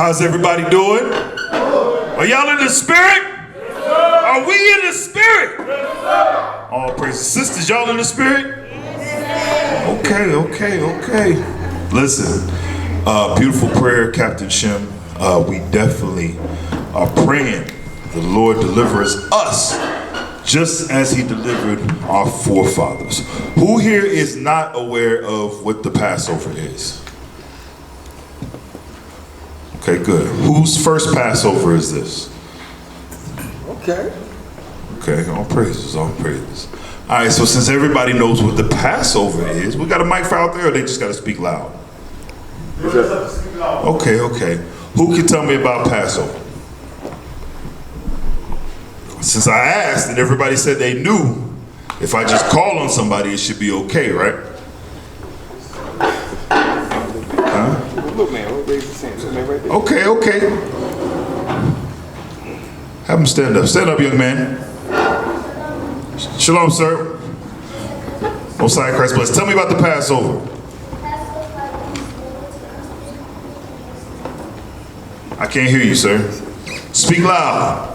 How's everybody doing? Are y'all in the spirit? Are we in the spirit? All praises. Sisters, y'all in the spirit? Okay. Listen, beautiful prayer, Captain Shem. We definitely are praying the Lord delivers us just as he delivered our forefathers. Who here is not aware of what the Passover is? Okay, good. Whose first Passover is this? Okay, all praises. All right, so since everybody knows what the Passover is, we got a mic for out there, or they just got to speak loud? Okay. Who can tell me about Passover? Since I asked and everybody said they knew, if I just call on somebody, it should be okay, right? Huh? Look, man, what raise his hand? Right there. Okay. Have him stand up. Stand up, young man. Shalom, sir. Most High Christ bless. Tell me about the Passover. I can't hear you, sir. Speak loud.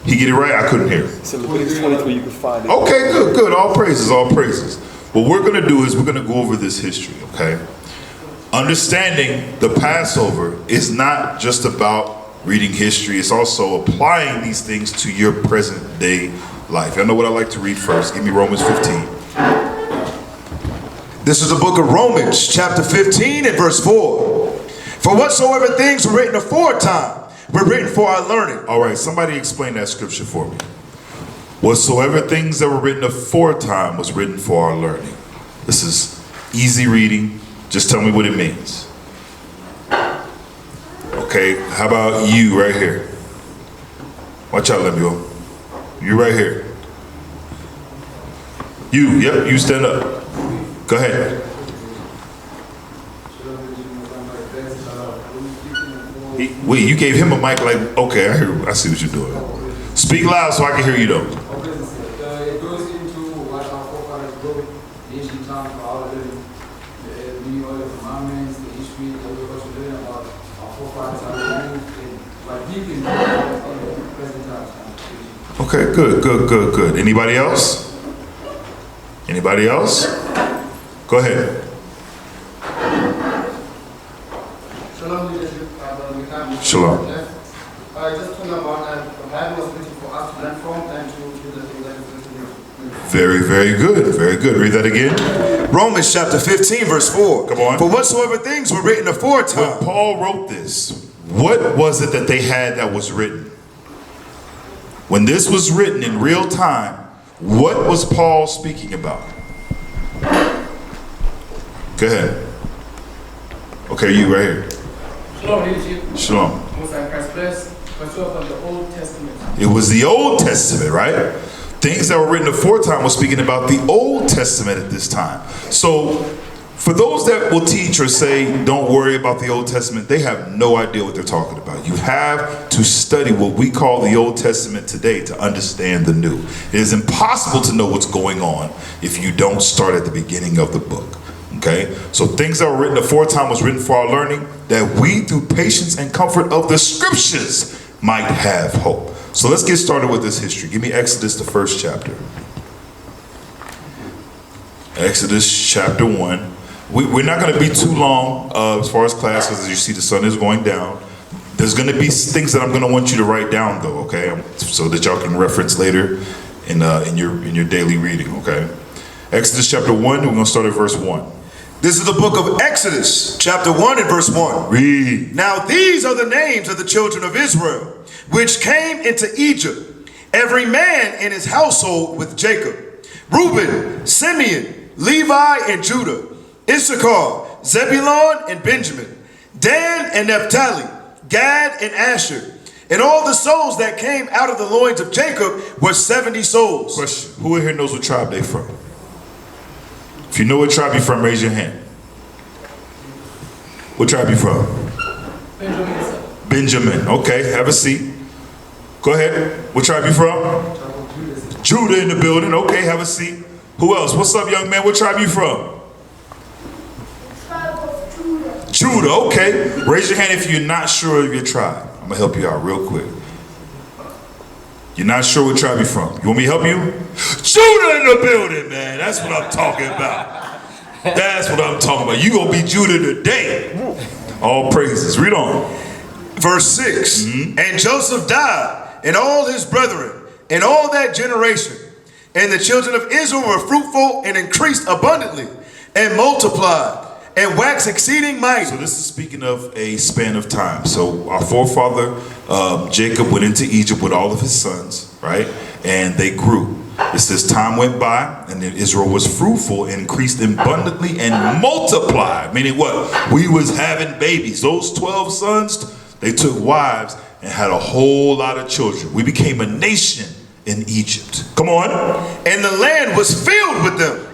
He get it right? I couldn't hear. So Leviticus 23, you can find it. Okay, good. All praises. What we're going to do is we're going to go over this history, okay? Understanding the Passover is not just about reading history. It's also applying these things to your present day life. Y'all know what I like to read first. Give me Romans 15. This is the book of Romans, chapter 15 and verse 4. For whatsoever things were written aforetime were written for our learning. All right, somebody explain that scripture for me. Whatsoever things that were written aforetime was written for our learning. This is easy reading. Just tell me what it means. Okay, how about you right here? Watch out, Lemuel. You right here. You stand up. Go ahead. Wait, you gave him a mic like, okay, I see what you're doing. Speak loud so I can hear you though. It goes into what our forefathers wrote, the ancient times for our living, the commandments, the history, the what you learn about our forefathers, how they moved, and what deep in the present times. Okay, good. Anybody else? Go ahead. Shalom. Just talking about the Bible was written for us to learn from and to do the things that is written. Very good. Read that again. Romans chapter 15 verse 4. Come on. For whatsoever things were written aforetime. When Paul wrote this, what was it that they had that was written? When this was written in real time, what was Paul speaking about? Go ahead. Okay, you right here. Shalom. It was the Old Testament, right? Things that were written aforetime was speaking about the Old Testament at this time. So for those that will teach or say don't worry about the Old Testament, they have no idea what they're talking about. You have to study what we call the Old Testament today to understand the New. It is impossible to know what's going on if you don't start at the beginning of the book. Okay, so things that were written aforetime was written for our learning, that we through patience and comfort of the scriptures might have hope. So let's get started with this history. Give me Exodus, the first chapter. Exodus chapter 1. We're not going to be too long as far as class, because as you see the sun is going down. There's going to be things that I'm going to want you to write down though, okay, so that y'all can reference later in your daily reading, okay. Exodus chapter 1, we're going to start at verse 1. This is the book of Exodus, chapter 1 and verse 1. Read. Now these are the names of the children of Israel, which came into Egypt, every man in his household with Jacob. Reuben, Simeon, Levi, and Judah. Issachar, Zebulun, and Benjamin. Dan and Naphtali, Gad and Asher. And all the souls that came out of the loins of Jacob were 70 souls. Question. Who in here knows what tribe they from? If you know what tribe you're from, raise your hand. What tribe you from? Benjamin. Okay, have a seat. Go ahead. What tribe you from? Judah in the building. Okay, have a seat. Who else? What's up, young man? What tribe you from? Tribe of Judah. Judah, okay. Raise your hand if you're not sure of your tribe. I'm gonna help you out real quick. You're not sure what tribe you're from. You want me to help you? Judah in the building, man. That's what I'm talking about. That's what I'm talking about. You gonna be Judah today. All praises. Read on. Verse 6. And Joseph died, and all his brethren, and all that generation. And the children of Israel were fruitful and increased abundantly, and multiplied, and waxed exceeding mighty. So this is speaking of a span of time. So our forefather Jacob went into Egypt with all of his sons, right? And they grew. It says time went by, and then Israel was fruitful, increased abundantly, and multiplied. Meaning what? We was having babies. Those 12 sons, they took wives and had a whole lot of children. We became a nation in Egypt. Come on. And the land was filled with them.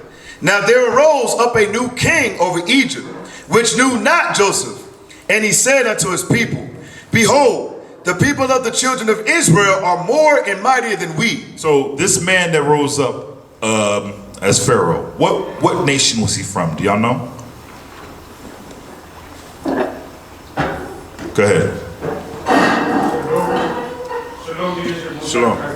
Now there arose up a new king over Egypt, which knew not Joseph. And he said unto his people, Behold, the people of the children of Israel are more and mightier than we. So this man that rose up as Pharaoh, what nation was he from? Do y'all know? Go ahead. Shalom.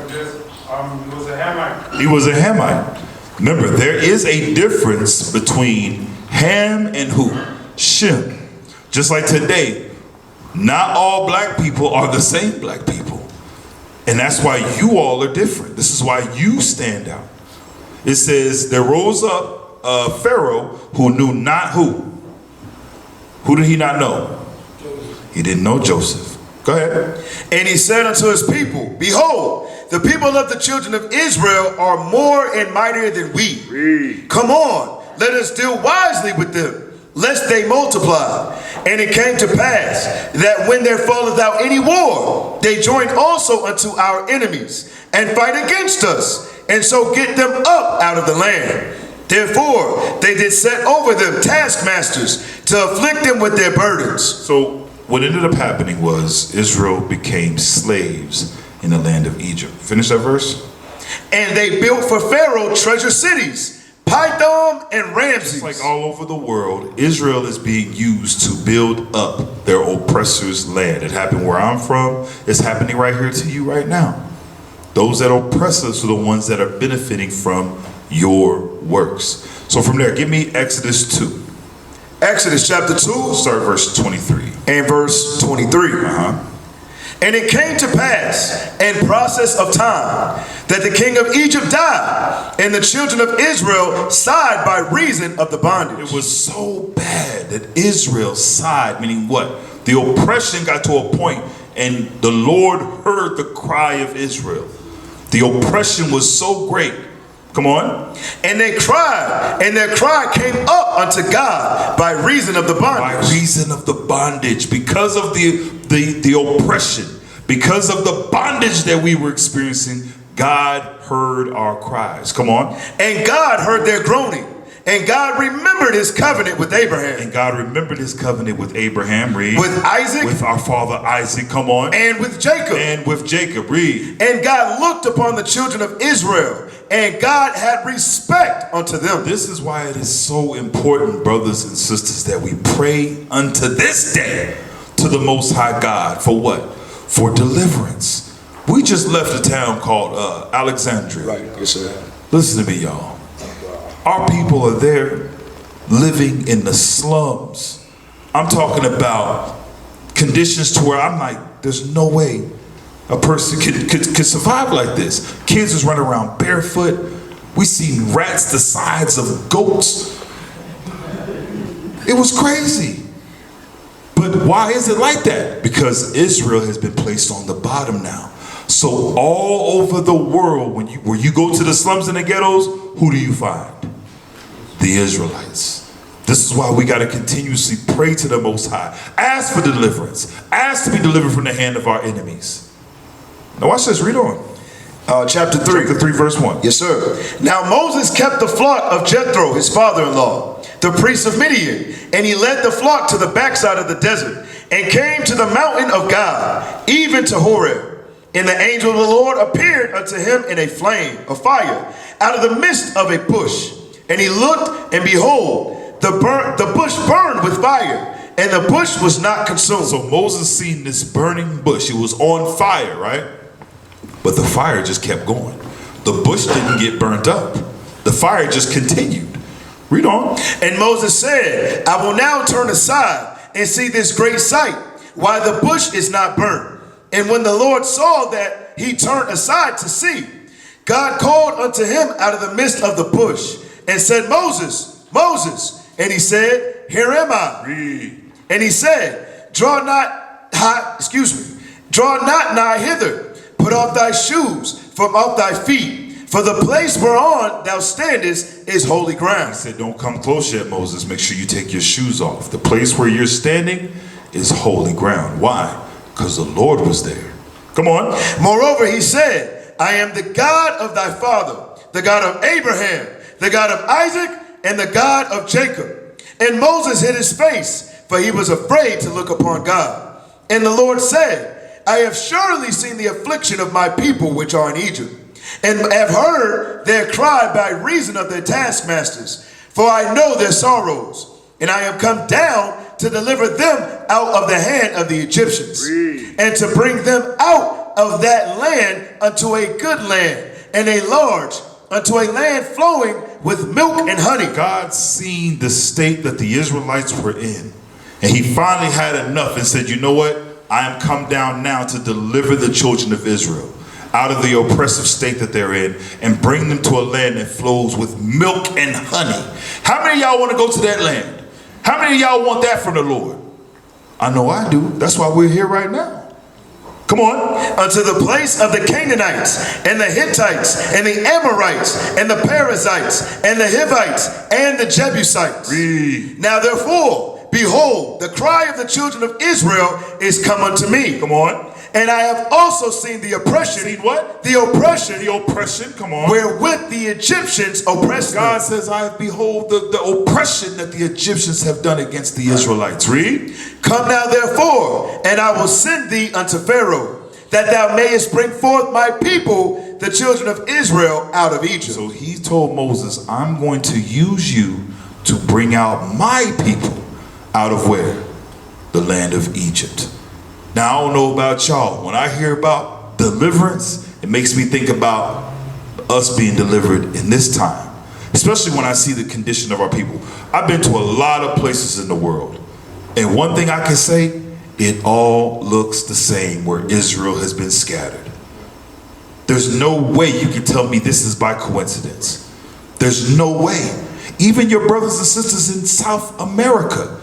He was a Hamite. He was a Hamite. Remember, there is a difference between Ham and who? Shem. Just like today, not all black people are the same black people. And that's why you all are different. This is why you stand out. It says, there rose up Pharaoh who knew not who. Who did he not know? He didn't know Joseph. Go ahead. And he said unto his people, Behold, the people of the children of Israel are more and mightier than we. Come on, let us deal wisely with them, lest they multiply. And it came to pass that when there falleth out any war, they joined also unto our enemies, and fight against us, and so get them up out of the land. Therefore they did set over them taskmasters to afflict them with their burdens. So what ended up happening was Israel became slaves in the land of Egypt. Finish that verse. And they built for Pharaoh treasure cities, Pithom and Ramses. Like all over the world, Israel is being used to build up their oppressors' land. It happened where I'm from. It's happening right here to you right now. Those that oppress us are the ones that are benefiting from your works. So from there, give me Exodus 2. Exodus chapter 2. Start verse 23. And verse 23. And it came to pass in process of time that the king of Egypt died, and the children of Israel sighed by reason of the bondage. It was so bad that Israel sighed, meaning what? The oppression got to a point, and the Lord heard the cry of Israel. The oppression was so great. Come on. And they cried, and their cry came up unto God by reason of the bondage. By reason of the bondage, because of the oppression, because of the bondage that we were experiencing, God heard our cries. Come on. And God heard their groaning. And God remembered his covenant with Abraham. And God remembered his covenant with Abraham. Read. With Isaac. With our father Isaac. Come on. And with Jacob. And with Jacob. Read. And God looked upon the children of Israel, and God had respect unto them. This is why it is so important, brothers and sisters, that we pray unto this day to the Most High God. For what? For deliverance. We just left a town called Alexandria. Right, yes sir. Listen to me, y'all. Our people are there living in the slums. I'm talking about conditions to where I'm like, there's no way a person could survive like this. Kids is running around barefoot. We see rats the size of goats. It was crazy. But why is it like that? Because Israel has been placed on the bottom now. So all over the world, when you go to the slums and the ghettos, who do you find? The Israelites. This is why we got to continuously pray to the Most High. Ask for deliverance. Ask to be delivered from the hand of our enemies. Now watch this. Read on. Chapter 3. Chapter 3, verse 1. Yes, sir. Now Moses kept the flock of Jethro, his father-in-law, the priest of Midian, and he led the flock to the backside of the desert, and came to the mountain of God, even to Horeb. And the angel of the Lord appeared unto him in a flame of fire out of the midst of a bush. And he looked, and behold, the bush burned with fire, and the bush was not consumed. So Moses seen this burning bush. It was on fire, right? But the fire just kept going. The bush didn't get burnt up. The fire just continued. Read on. And Moses said, I will now turn aside and see this great sight, why the bush is not burnt. And when the Lord saw that he turned aside to see, God called unto him out of the midst of the bush and said, Moses, Moses. And he said, Here am I. Read. And he said, Draw not nigh hither. Put off thy shoes from off thy feet, for the place whereon thou standest is holy ground. He said, don't come close yet, Moses. Make sure you take your shoes off. The place where you're standing is holy ground. Why? Because the Lord was there. Come on. Moreover, he said, I am the God of thy father, the God of Abraham, the God of Isaac, and the God of Jacob. And Moses hid his face, for he was afraid to look upon God. And the Lord said, I have surely seen the affliction of my people which are in Egypt, and have heard their cry by reason of their taskmasters. For I know their sorrows, and I am come down to deliver them out of the hand of the Egyptians, and to bring them out of that land unto a good land, and a large, unto a land flowing with milk and honey. God seen the state that the Israelites were in, and he finally had enough and said, you know what? I am come down now to deliver the children of Israel out of the oppressive state that they're in and bring them to a land that flows with milk and honey. How many of y'all want to go to that land? How many of y'all want that from the Lord? I know I do. That's why we're here right now. Come on. Unto the place of the Canaanites, and the Hittites, and the Amorites, and the Perizzites, and the Hivites, and the Jebusites. Read. Now therefore, behold, the cry of the children of Israel is come unto me. Come on. And I have also seen the oppression. Seen what? The oppression. The oppression. Come on. Wherewith the Egyptians oppressed them. God says, I behold the oppression that the Egyptians have done against the Israelites. Read. Come now therefore, and I will send thee unto Pharaoh, that thou mayest bring forth my people, the children of Israel, out of Egypt. So he told Moses, I'm going to use you to bring out my people out of where? The land of Egypt. Now, I don't know about y'all. When I hear about deliverance, it makes me think about us being delivered in this time, especially when I see the condition of our people. I've been to a lot of places in the world, and one thing I can say, it all looks the same where Israel has been scattered. There's no way you can tell me this is by coincidence. There's no way. Even your brothers and sisters in South America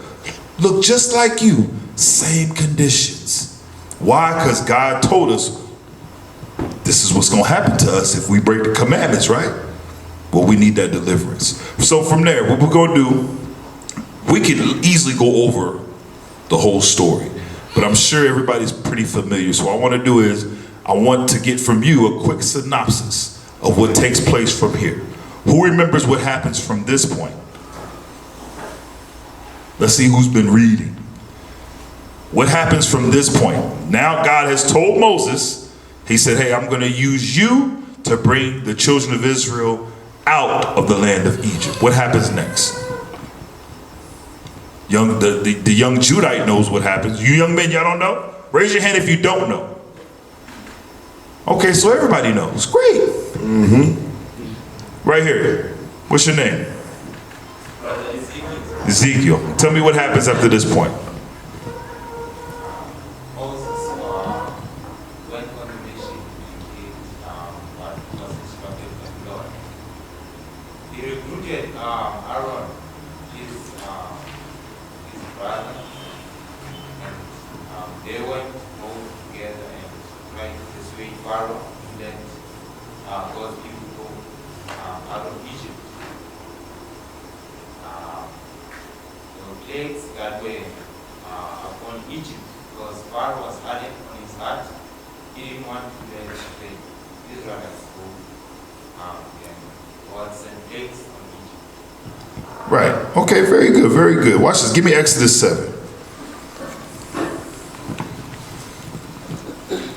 look just like you. Same conditions. Why? Because God told us this is what's going to happen to us if we break the commandments, right? Well, we need that deliverance. So from there, what we're going to do, we can easily go over the whole story, but I'm sure everybody's pretty familiar. So what I want to do is I want to get from you a quick synopsis of what takes place from here. Who remembers what happens from this point? Let's see who's been reading. What happens from this point? Now God has told Moses, he said, hey, I'm going to use you to bring the children of Israel out of the land of Egypt. What happens next? The young Judite knows what happens. You young men, y'all don't know? Raise your hand if you don't know. Okay, so everybody knows. Great. Right here. What's your name? Ezekiel. Tell me what happens after this point. Right. Okay, very good, very good. Watch this. Give me Exodus 7.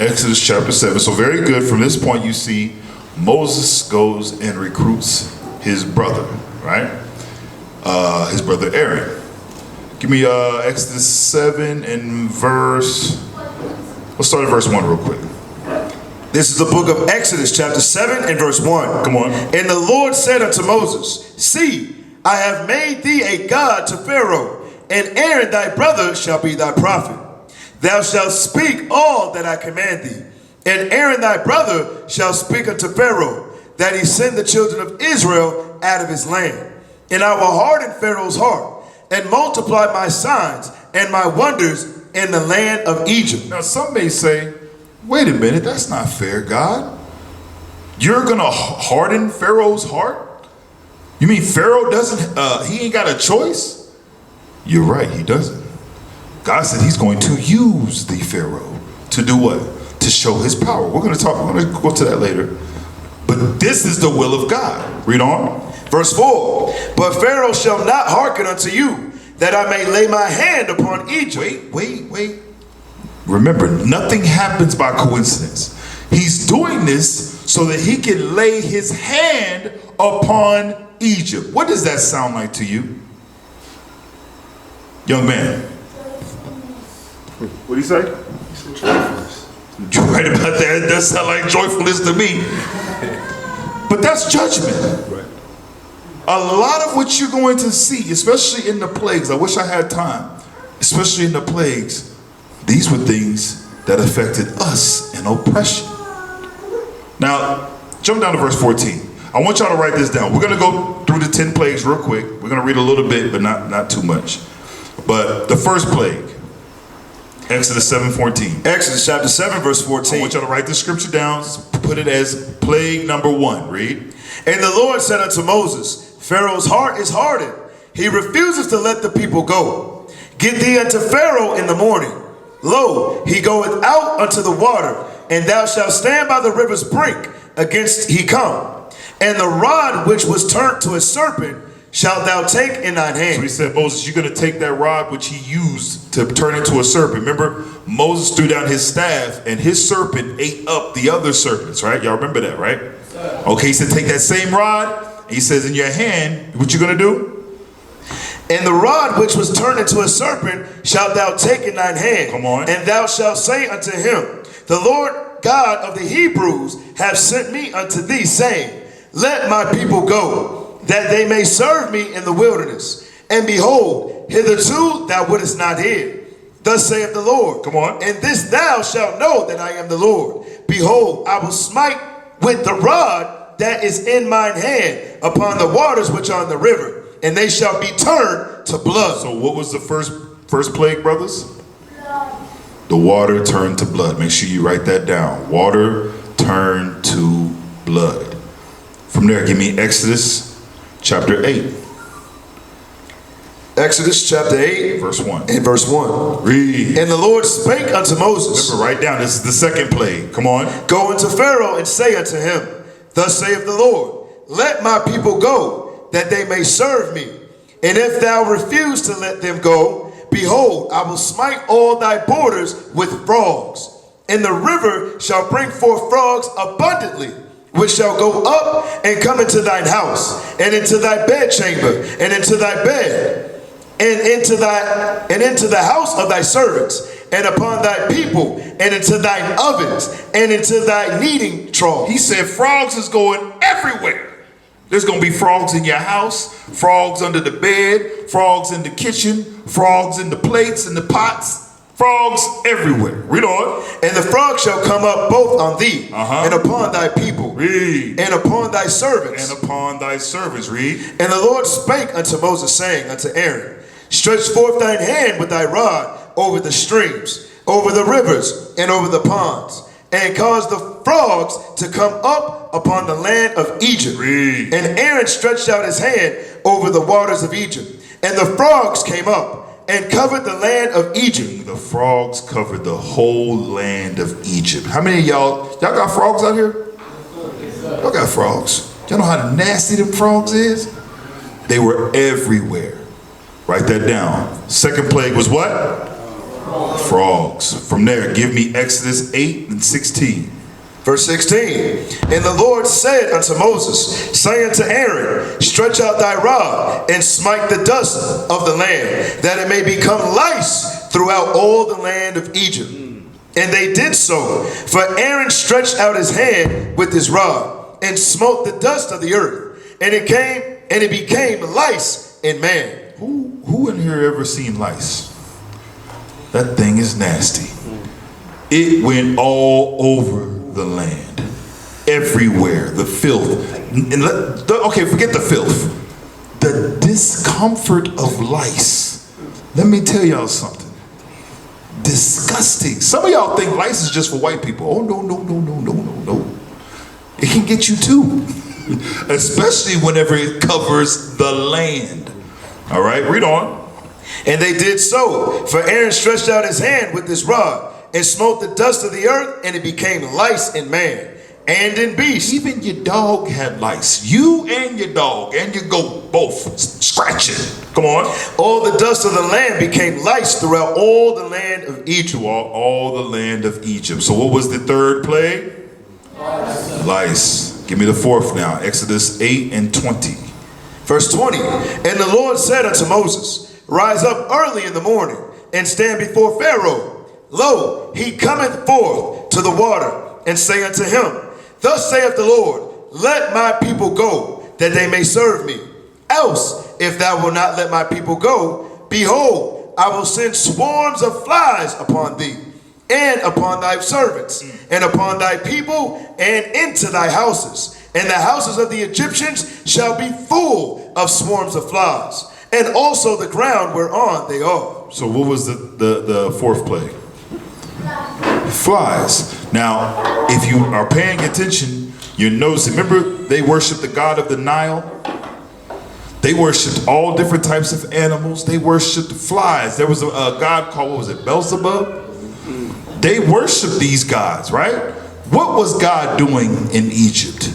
Exodus chapter 7. So very good. From this point, you see Moses goes and recruits his brother, right? His brother Aaron. Give me Exodus 7 and verse. Let's start at verse 1 real quick. This is the book of Exodus, chapter 7 and verse 1. Come on. And the Lord said unto Moses, See, I have made thee a god to Pharaoh, and Aaron thy brother shall be thy prophet. Thou shalt speak all that I command thee. And Aaron thy brother shall speak unto Pharaoh, that he send the children of Israel out of his land. And I will harden Pharaoh's heart, and multiply my signs and my wonders in the land of Egypt. Now some may say, wait a minute, that's not fair, God. You're going to harden Pharaoh's heart? You mean Pharaoh doesn't, he ain't got a choice? You're right, he doesn't. God said he's going to use the Pharaoh to do what? To show his power. We're going to go to that later. But this is the will of God. Read on. Verse 4, But Pharaoh shall not hearken unto you, that I may lay my hand upon Egypt. Wait. Remember, nothing happens by coincidence. He's doing this so that he can lay his hand upon Egypt. What does that sound like to you? Young man. What do you say? You're right about that. It does sound like joyfulness to me. But that's judgment. Right. A lot of what you're going to see, especially in the plagues, I wish I had time, especially in the plagues, these were things that affected us in oppression. Now, jump down to verse 14. I want y'all to write this down. We're going to go through the 10 plagues real quick. We're going to read a little bit, but not too much. But the first plague, Exodus 7:14. Exodus chapter 7, verse 14. I want y'all to write the scripture down, put it as plague number 1. Read. And the Lord said unto Moses, Pharaoh's heart is hardened. He refuses to let the people go. Get thee unto Pharaoh in the morning. Lo, he goeth out unto the water, and thou shalt stand by the river's brink against he come. And the rod which was turned to a serpent shalt thou take in thine hand. So he said, Moses, you're going to take that rod which he used to turn into a serpent. Remember, Moses threw down his staff and his serpent ate up the other serpents, right? Y'all remember that, right? Okay, he said, take that same rod. He says, in your hand, what you going to do? And the rod which was turned into a serpent shalt thou take in thine hand. Come on. And thou shalt say unto him, The Lord God of the Hebrews hath sent me unto thee, saying, Let my people go, that they may serve me in the wilderness. And behold, hitherto thou wouldest not hear. Thus saith the Lord. Come on. And this thou shalt know that I am the Lord. Behold, I will smite with the rod that is in mine hand upon the waters which are in the river, and they shall be turned to blood. So what was the first plague, brothers? Blood. The water turned to blood. Make sure you write that down. Water turned to blood. From there, give me Exodus chapter 8. Exodus chapter 8, verse 1. and verse 1. Read. And the Lord spake unto Moses. Remember, write down, this is the second plague. Come on. Go unto Pharaoh and say unto him, Thus saith the Lord, Let my people go, that they may serve me. And if thou refuse to let them go, behold, I will smite all thy borders with frogs. And the river shall bring forth frogs abundantly, which shall go up and come into thine house, and into thy bedchamber, and into thy bed, and into the house of thy servants, and upon thy people, and into thine ovens, and into thy kneading trough. He said frogs is going everywhere. There's going to be frogs in your house, frogs under the bed, frogs in the kitchen, frogs in the plates and the pots, frogs everywhere. Read on. And the frogs shall come up both on thee, and upon thy people, Read. and upon thy servants. And upon thy servants. Read. And the Lord spake unto Moses, saying unto Aaron, Stretch forth thine hand with thy rod over the streams, over the rivers, and over the ponds, and cause the frogs to come up upon the land of Egypt. Read. And Aaron stretched out his hand over the waters of Egypt, and the frogs came up and covered the land of Egypt. The frogs covered the whole land of Egypt. How many of y'all got frogs out here? Y'all got frogs. Y'all know how nasty them frogs is? They were everywhere. Write that down. Second plague was what? Frogs. From there, give me Exodus 8 and 16. Verse 16, and the Lord said unto Moses, say unto Aaron, stretch out thy rod, and smite the dust of the land, that it may become lice throughout all the land of Egypt. And they did so, for Aaron stretched out his hand with his rod, and smote the dust of the earth, and it became lice in man. Who in here ever seen lice? That thing is nasty. It went all over the land, everywhere. The filth. Okay, forget the filth. The discomfort of lice. Let me tell y'all something. Disgusting. Some of y'all think lice is just for white people. Oh no. It can get you too, especially whenever it covers the land. All right, read on. And they did so, for Aaron stretched out his hand with his rod, and smote the dust of the earth, and it became lice in man and in beast. Even your dog had lice. You and your dog and your goat both scratching. Come on. All the dust of the land became lice throughout all the land of Egypt. All the land of Egypt. So what was the third plague? Lice. Give me the fourth now. Exodus 8 and 20. Verse 20. And the Lord said unto Moses, rise up early in the morning, and stand before Pharaoh. Lo, he cometh forth to the water, and say unto him, thus saith the Lord, let my people go, that they may serve me. Else, if thou wilt not let my people go, behold, I will send swarms of flies upon thee, and upon thy servants, and upon thy people, and into thy houses. And the houses of the Egyptians shall be full of swarms of flies, and also the ground whereon they are. So what was the fourth plague? Flies. Now, if you are paying attention, you notice, remember they worshiped the god of the Nile? They worshipped all different types of animals. They worshipped flies. There was a god called, what was it, Beelzebub? They worshipped these gods, right? What was God doing in Egypt?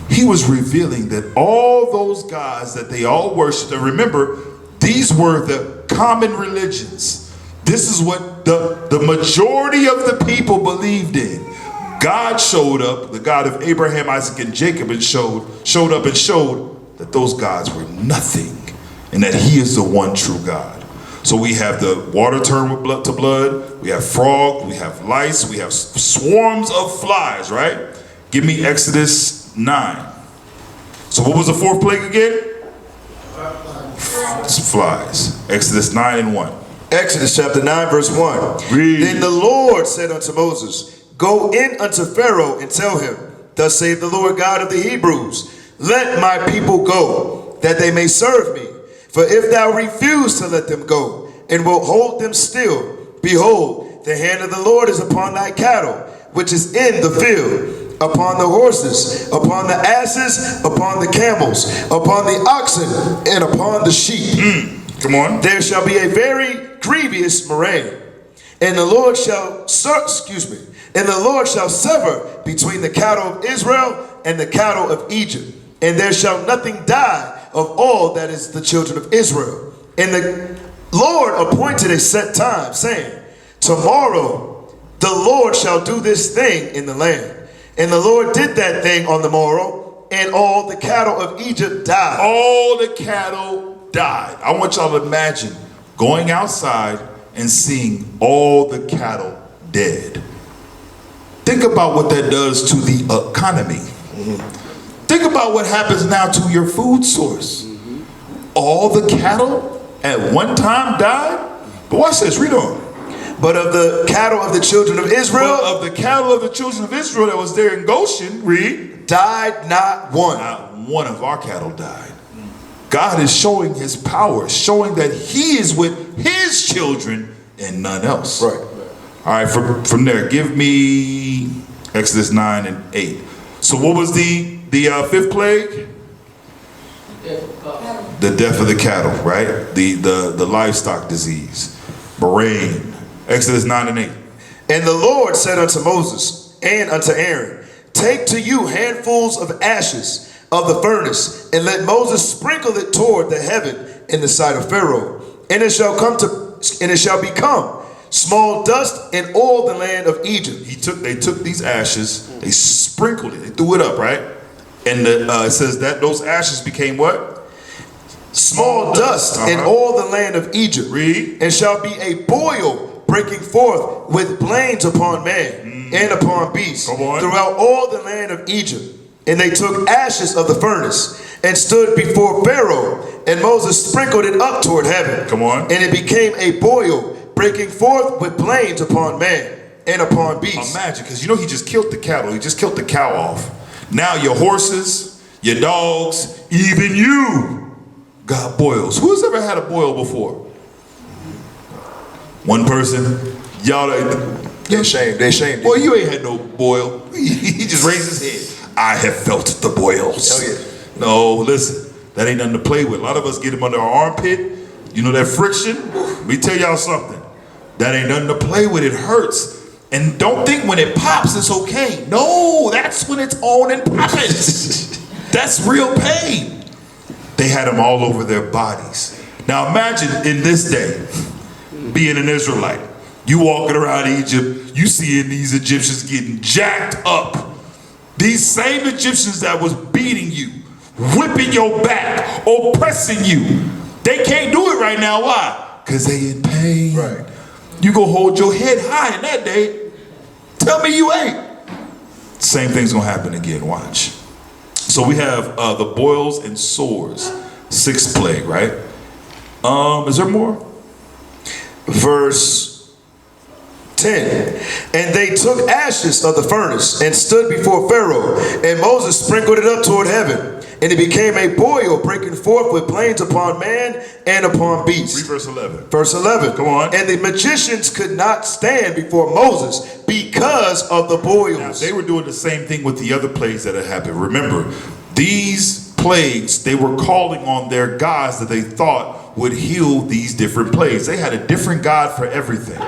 He was revealing that all those gods that they all worshipped, and remember, these were the common religions. This is what the majority of the people believed in. God showed up, the God of Abraham, Isaac, and Jacob, and showed up and showed that those gods were nothing, and that he is the one true God. So we have the water turned with blood to blood, we have frogs, we have lice, we have swarms of flies, right? Give me Exodus 9. So what was the fourth plague again? It's flies. Exodus 9 and 1. Exodus chapter 9 verse 1. Read. Then the Lord said unto Moses, go in unto Pharaoh and tell him, thus saith the Lord God of the Hebrews, let my people go, that they may serve me. For if thou refuse to let them go, and wilt hold them still, behold, the hand of the Lord is upon thy cattle, which is in the field, upon the horses, upon the asses, upon the camels, upon the oxen, and upon the sheep. Come on. There shall be a very grievous murrain, and the Lord shall sever between the cattle of Israel and the cattle of Egypt, and there shall nothing die of all that is the children of Israel. And the Lord appointed a set time, saying, tomorrow the Lord shall do this thing in the land. And the Lord did that thing on the morrow, and all the cattle of Egypt died. All the cattle died. I want y'all to imagine going outside and seeing all the cattle dead. Think about what that does to the economy. Think about what happens now to your food source. All the cattle at one time died. But watch this, read on. But of the cattle of the children of Israel, of the cattle of the children of Israel that was there in Goshen, read, died not one. Not one of our cattle died. God is showing his power, showing that he is with his children and none else. Right. All right, from there, give me Exodus 9 and 8. So what was the fifth plague? The death of the cattle, right? The livestock disease, murrain. Exodus 9 and 8. And the Lord said unto Moses and unto Aaron, take to you handfuls of ashes of the furnace, and let Moses sprinkle it toward the heaven in the sight of Pharaoh. And it shall become small dust in all the land of Egypt. They took these ashes, they sprinkled it, they threw it up, right? And it says that those ashes became what? Small dust in all the land of Egypt. Read. And shall be a boil breaking forth with blains upon man and upon beasts Come on. throughout all the land of Egypt. And they took ashes of the furnace and stood before Pharaoh, and Moses sprinkled it up toward heaven. Come on. And it became a boil breaking forth with blains upon man and upon beasts. Imagine, because you know he just killed the cattle, he just killed the cow off. Now your horses, your dogs, even you got boils. Who's ever had a boil before? One person. Y'all, They shamed boy, you ain't had no boil. He just raised his head. I have felt the boils. Oh, yeah. No, listen, that ain't nothing to play with. A lot of us get them under our armpit. You know that friction? Let me tell y'all something. That ain't nothing to play with. It hurts. And don't think when it pops, it's okay. No, that's when it's on and popping. That's real pain. They had them all over their bodies. Now imagine in this day, being an Israelite, you walking around Egypt, you seeing these Egyptians getting jacked up. These same Egyptians that was beating you, whipping your back, oppressing you. They can't do it right now. Why? Because they in pain. Right. You gonna hold your head high in that day. Tell me you ain't. Same thing's gonna happen again, watch. So we have the boils and sores, sixth plague, right? Is there more? Verse 10. And they took ashes of the furnace and stood before Pharaoh, and Moses sprinkled it up toward heaven. And it became a boil breaking forth with plains upon man and upon beasts. Read verse 11. Verse 11. Come on. And the magicians could not stand before Moses because of the boils. Now, they were doing the same thing with the other plagues that had happened. Remember, these plagues, they were calling on their gods that they thought would heal these different plagues. They had a different god for everything.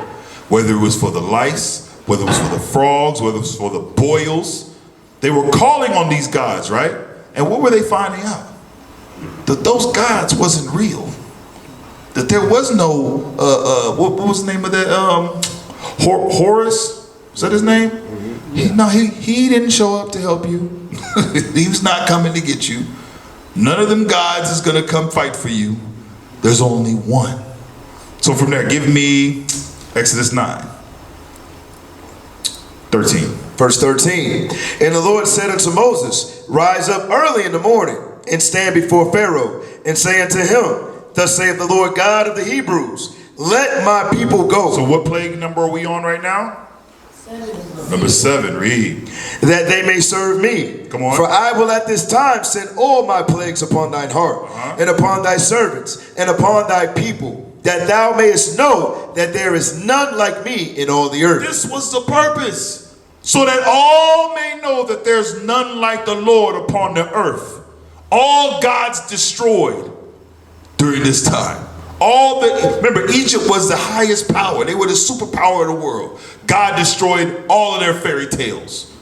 Whether it was for the lice, whether it was for the frogs, whether it was for the boils. They were calling on these gods, right? And what were they finding out? That those gods wasn't real. That there was no, what was the name of that? Horus? Is that his name? He didn't show up to help you. He was not coming to get you. None of them gods is going to come fight for you. There's only one. So from there, give me Exodus 9. 13. Verse 13. And the Lord said unto Moses, rise up early in the morning and stand before Pharaoh and say unto him, thus saith the Lord God of the Hebrews, let my people go. So what plague number are we on right now? 7. Number 7, read. That they may serve me. Come on. For I will at this time send all my plagues upon thine heart, and upon thy servants, and upon thy people, that thou mayest know that there is none like me in all the earth. This was the purpose. So that all may know that there's none like the Lord upon the earth. All gods destroyed during this time. Remember, Egypt was the highest power. They were the superpower of the world. God destroyed all of their fairy tales.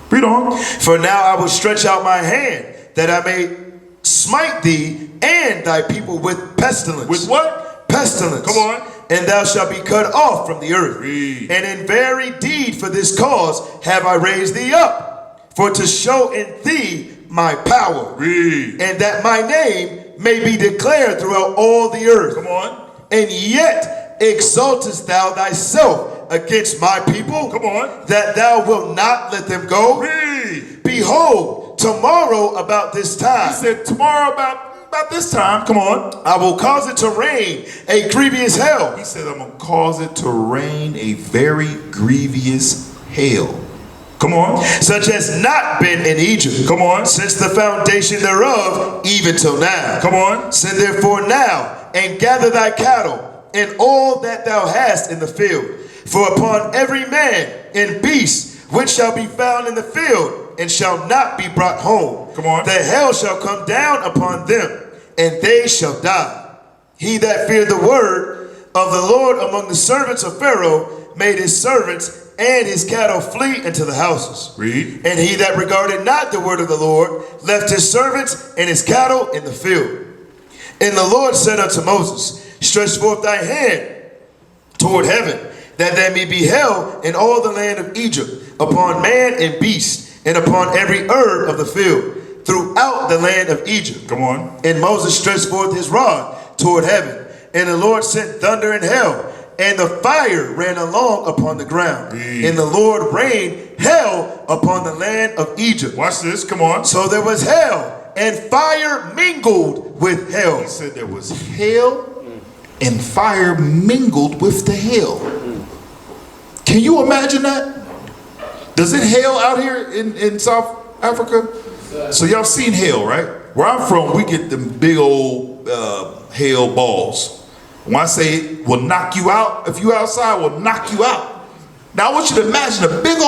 Read on. For now I will stretch out my hand, that I may smite thee and thy people with pestilence. With what? Pestilence. Come on. And thou shalt be cut off from the earth. Read. And in very deed for this cause have I raised thee up, for to show in thee my power. Read. And that my name may be declared throughout all the earth. Come on. And yet exaltest thou thyself against my people. Come on. That thou wilt not let them go. Read. Behold, tomorrow about this time. He said tomorrow about this time. Come on. I will cause it to rain a grievous hail. He said I'm going to cause it to rain a very grievous hail. Come on. Such as not been in Egypt. Come on. Since the foundation thereof, even till now. Come on. Send therefore now, and gather thy cattle, and all that thou hast in the field. For upon every man and beast which shall be found in the field, and shall not be brought home, come on, the hail shall come down upon them, and they shall die. He that feared the word of the Lord among the servants of Pharaoh made his servants and his cattle flee into the houses. Read. And he that regarded not the word of the Lord left his servants and his cattle in the field. And the Lord said unto Moses, stretch forth thy hand toward heaven, that there may be hell in all the land of Egypt, upon man and beast, and upon every herb of the field, throughout the land of Egypt. Come on. And Moses stretched forth his rod toward heaven, and the Lord sent thunder and hail, and the fire ran along upon the ground. And the Lord rained hail upon the land of Egypt. Watch this. Come on. So there was hail, and fire mingled with hail. He said there was hail and fire mingled with the hail. Can you imagine that? Does it hail out here in South Africa? So y'all seen hail, right? Where I'm from, we get them big old hail balls. When I say it will knock you out, if you outside, it will knock you out. Now I want you to imagine a big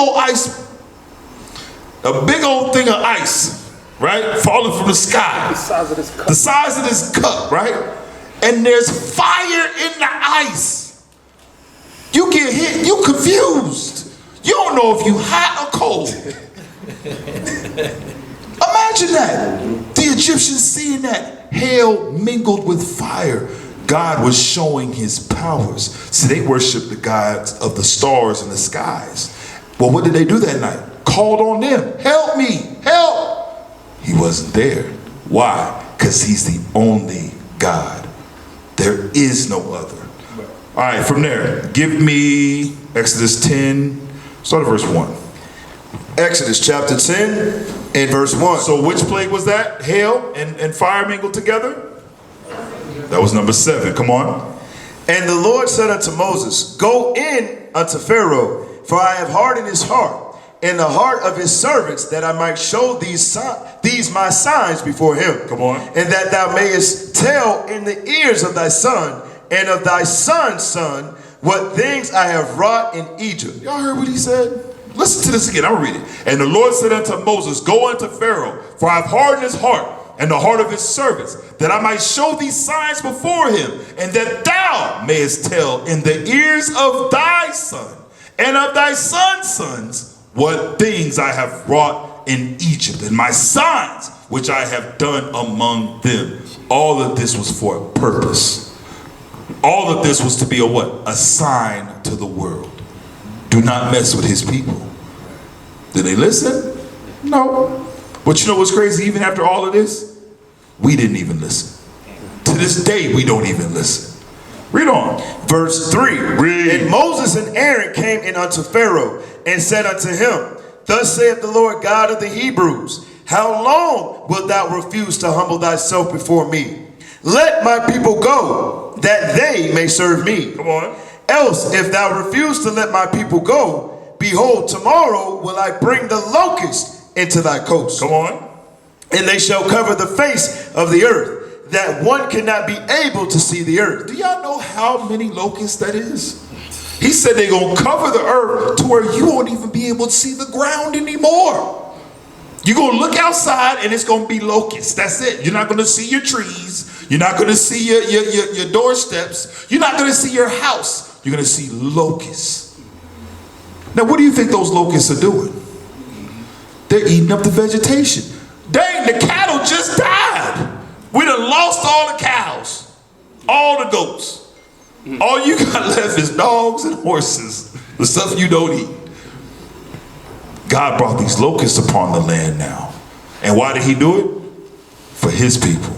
old thing of ice, right? Falling from the sky. The size of this cup. The size of this cup, right? And there's fire in the ice. You get hit, you confused. You don't know if you hot or cold. Imagine that. The Egyptians seeing that hail mingled with fire. God was showing his powers. See, they worshiped the gods of the stars and the skies. Well, what did they do that night? Called on them. Help me, help. He wasn't there. Why? Because he's the only God. There is no other. All right, from there, give me Exodus 10, start at verse 1. Exodus chapter 10 and verse 1. So which plague was that? Hail and fire mingled together? That was number 7. Come on. And the Lord said unto Moses, Go in unto Pharaoh, for I have hardened his heart, and the heart of his servants, that I might show these my signs before him. Come on. And that thou mayest tell in the ears of thy son, and of thy son's son, what things I have wrought in Egypt. Y'all heard what he said? Listen to this again. I'll read it. And the Lord said unto Moses, Go unto Pharaoh, for I have hardened his heart, and the heart of his servants, that I might show these signs before him, and that thou mayest tell in the ears of thy son, and of thy son's sons, what things I have wrought in Egypt, and my signs which I have done among them. All of this was for a purpose. All of this was to be a what? A sign to the world. Do not mess with his people. Did they listen? No. But you know what's crazy? Even after all of this, we didn't even listen. To this day, we don't even listen. Read on. Verse 3. Read. And Moses and Aaron came in unto Pharaoh, and said unto him, Thus saith the Lord God of the Hebrews, How long wilt thou refuse to humble thyself before me? Let my people go, that they may serve me. Come on. Else, if thou refuse to let my people go, behold, tomorrow will I bring the locust into thy coast. Come on. And they shall cover the face of the earth, that one cannot be able to see the earth. Do y'all know how many locusts that is? He said they're going to cover the earth to where you won't even be able to see the ground anymore. You're going to look outside and it's going to be locusts. That's it. You're not going to see your trees. You're not going to see your doorsteps. You're not going to see your house. You're going to see locusts. Now, what do you think those locusts are doing? They're eating up the vegetation. Dang, the cattle just died. We done lost all the cows, all the goats. All you got left is dogs and horses, the stuff you don't eat. God brought these locusts upon the land now. And why did he do it? For his people.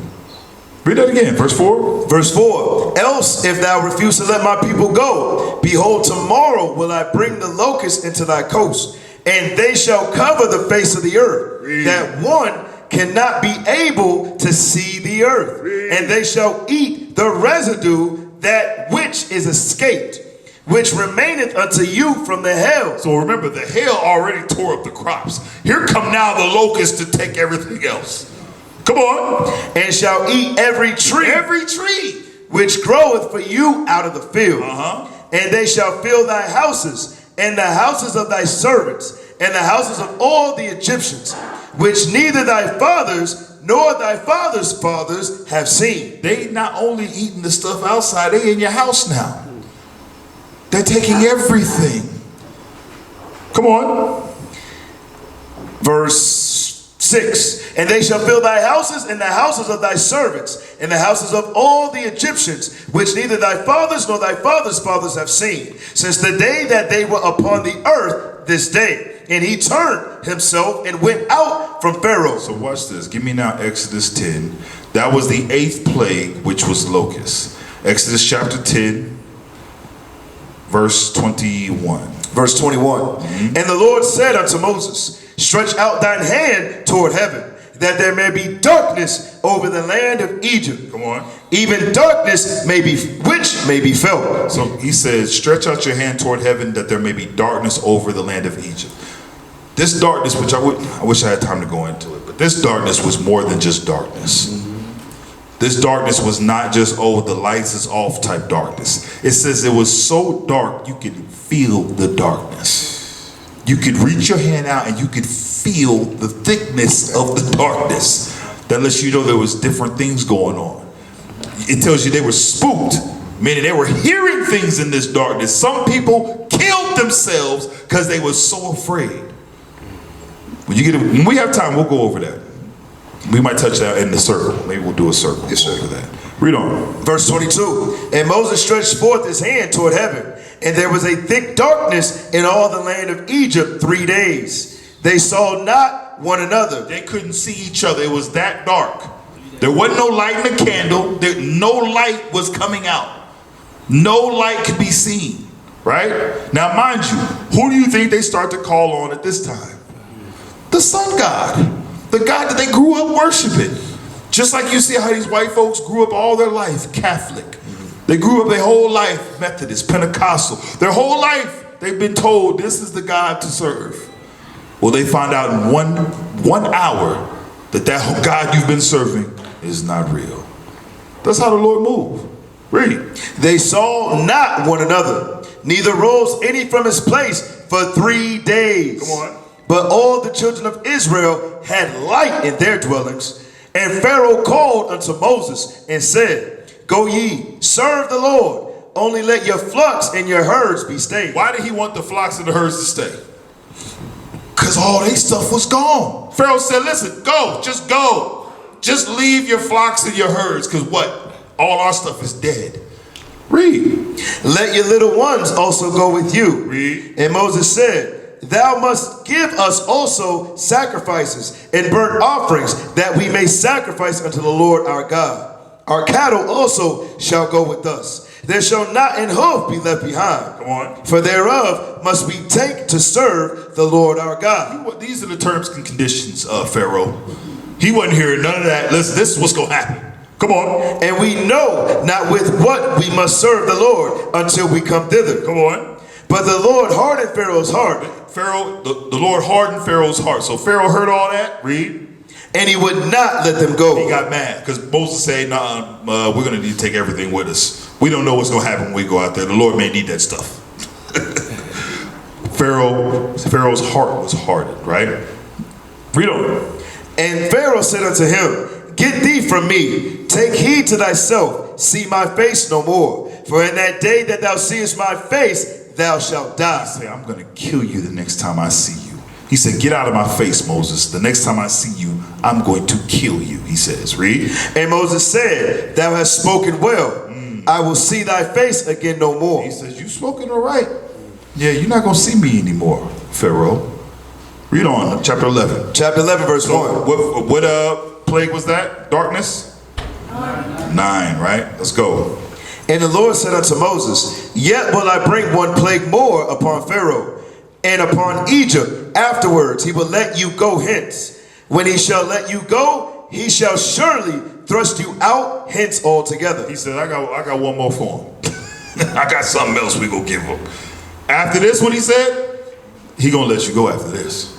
Read that again, verse 4. Verse 4. Else, if thou refuse to let my people go, behold, tomorrow will I bring the locust into thy coast, and they shall cover the face of the earth, that one cannot be able to see the earth. And they shall eat the residue that which is escaped, which remaineth unto you from the hail. So remember, the hail already tore up the crops. Here come now the locusts to take everything else. Come on. And shall eat every tree. Every tree. Which groweth for you out of the field. And they shall fill thy houses, and the houses of thy servants, and the houses of all the Egyptians, which neither thy fathers nor thy fathers' fathers have seen. They not only eating the stuff outside, they in your house now. They're taking everything. Come on. Verse 6. And they shall fill thy houses and the houses of thy servants, and the houses of all the Egyptians, which neither thy fathers nor thy fathers' fathers have seen, since the day that they were upon the earth this day. And he turned himself and went out from Pharaoh. So watch this. Give me now Exodus 10. That was the 8th plague, which was locusts. Exodus chapter 10, verse 21. Verse 21. And the Lord said unto Moses, stretch out thine hand toward heaven, that there may be darkness over the land of Egypt. Come on. Even darkness which may be felt. So he says, stretch out your hand toward heaven, that there may be darkness over the land of Egypt. This darkness, which I wish I had time to go into it, but this darkness was more than just darkness. This darkness was not just, oh, the lights is off type darkness. It says it was so dark you could feel the darkness. You could reach your hand out and you could feel the thickness of the darkness. That lets you know there was different things going on. It tells you they were spooked, meaning they were hearing things in this darkness. Some people killed themselves because they were so afraid. When we have time, we'll go over that. We might touch that in the circle. Maybe we'll do a circle over that. Read on. Verse 22. And Moses stretched forth his hand toward heaven, and there was a thick darkness in all the land of Egypt 3 days. They saw not one another. They couldn't see each other. It was that dark. There wasn't no light in the candle. No light was coming out. No light could be seen. Right? Now, mind you, who do you think they start to call on at this time? The sun god. The God that they grew up worshiping. Just like you see how these white folks grew up all their life Catholic. They grew up their whole life Methodist, Pentecostal. Their whole life they've been told this is the God to serve. Well, they find out in one hour that God you've been serving is not real. That's how the Lord moved. Read. They saw not one another, neither rose any from his place for 3 days. Come on. But all the children of Israel had light in their dwellings. And Pharaoh called unto Moses and said, go ye, serve the Lord. Only let your flocks and your herds be stayed. Why did he want the flocks and the herds to stay? Because all their stuff was gone. Pharaoh said, listen, go, just go. Just leave your flocks and your herds, because what? All our stuff is dead. Read. Let your little ones also go with you. Read. And Moses said, thou must give us also sacrifices and burnt offerings, that we may sacrifice unto the Lord our God. Our cattle also shall go with us. There shall not an hoof be left behind. Come on. For thereof must we take to serve the Lord our God. These are the terms and conditions, Pharaoh. He wasn't hearing none of that. Listen, this is what's going to happen. Come on. And we know not with what we must serve the Lord until we come thither. Come on. But the Lord hardened Pharaoh's heart. The Lord hardened Pharaoh's heart. So Pharaoh heard all that. Read. And he would not let them go. He got mad because Moses said, nah, we're going to need to take everything with us. We don't know what's going to happen when we go out there. The Lord may need that stuff. Pharaoh's heart was hardened, right? Read on. And Pharaoh said unto him, get thee from me. Take heed to thyself. See my face no more. For in that day that thou seest my face, thou shalt die. He said, I'm going to kill you the next time I see you. He said, get out of my face, Moses. The next time I see you, I'm going to kill you, he says. Read. And Moses said, thou hast spoken well. I will see thy face again no more. He says, you spoken all right. Yeah, you're not going to see me anymore, Pharaoh. Read on, chapter 11. Chapter 11, verse 1. What plague was that? Darkness? 9, right? Let's go. And the Lord said unto Moses, yet will I bring one plague more upon Pharaoh and upon Egypt. Afterwards he will let you go hence. When he shall let you go, he shall surely thrust you out hence altogether. He said, I got one more for him. I got something else we gonna give him. After this, what he said, he gonna let you go after this.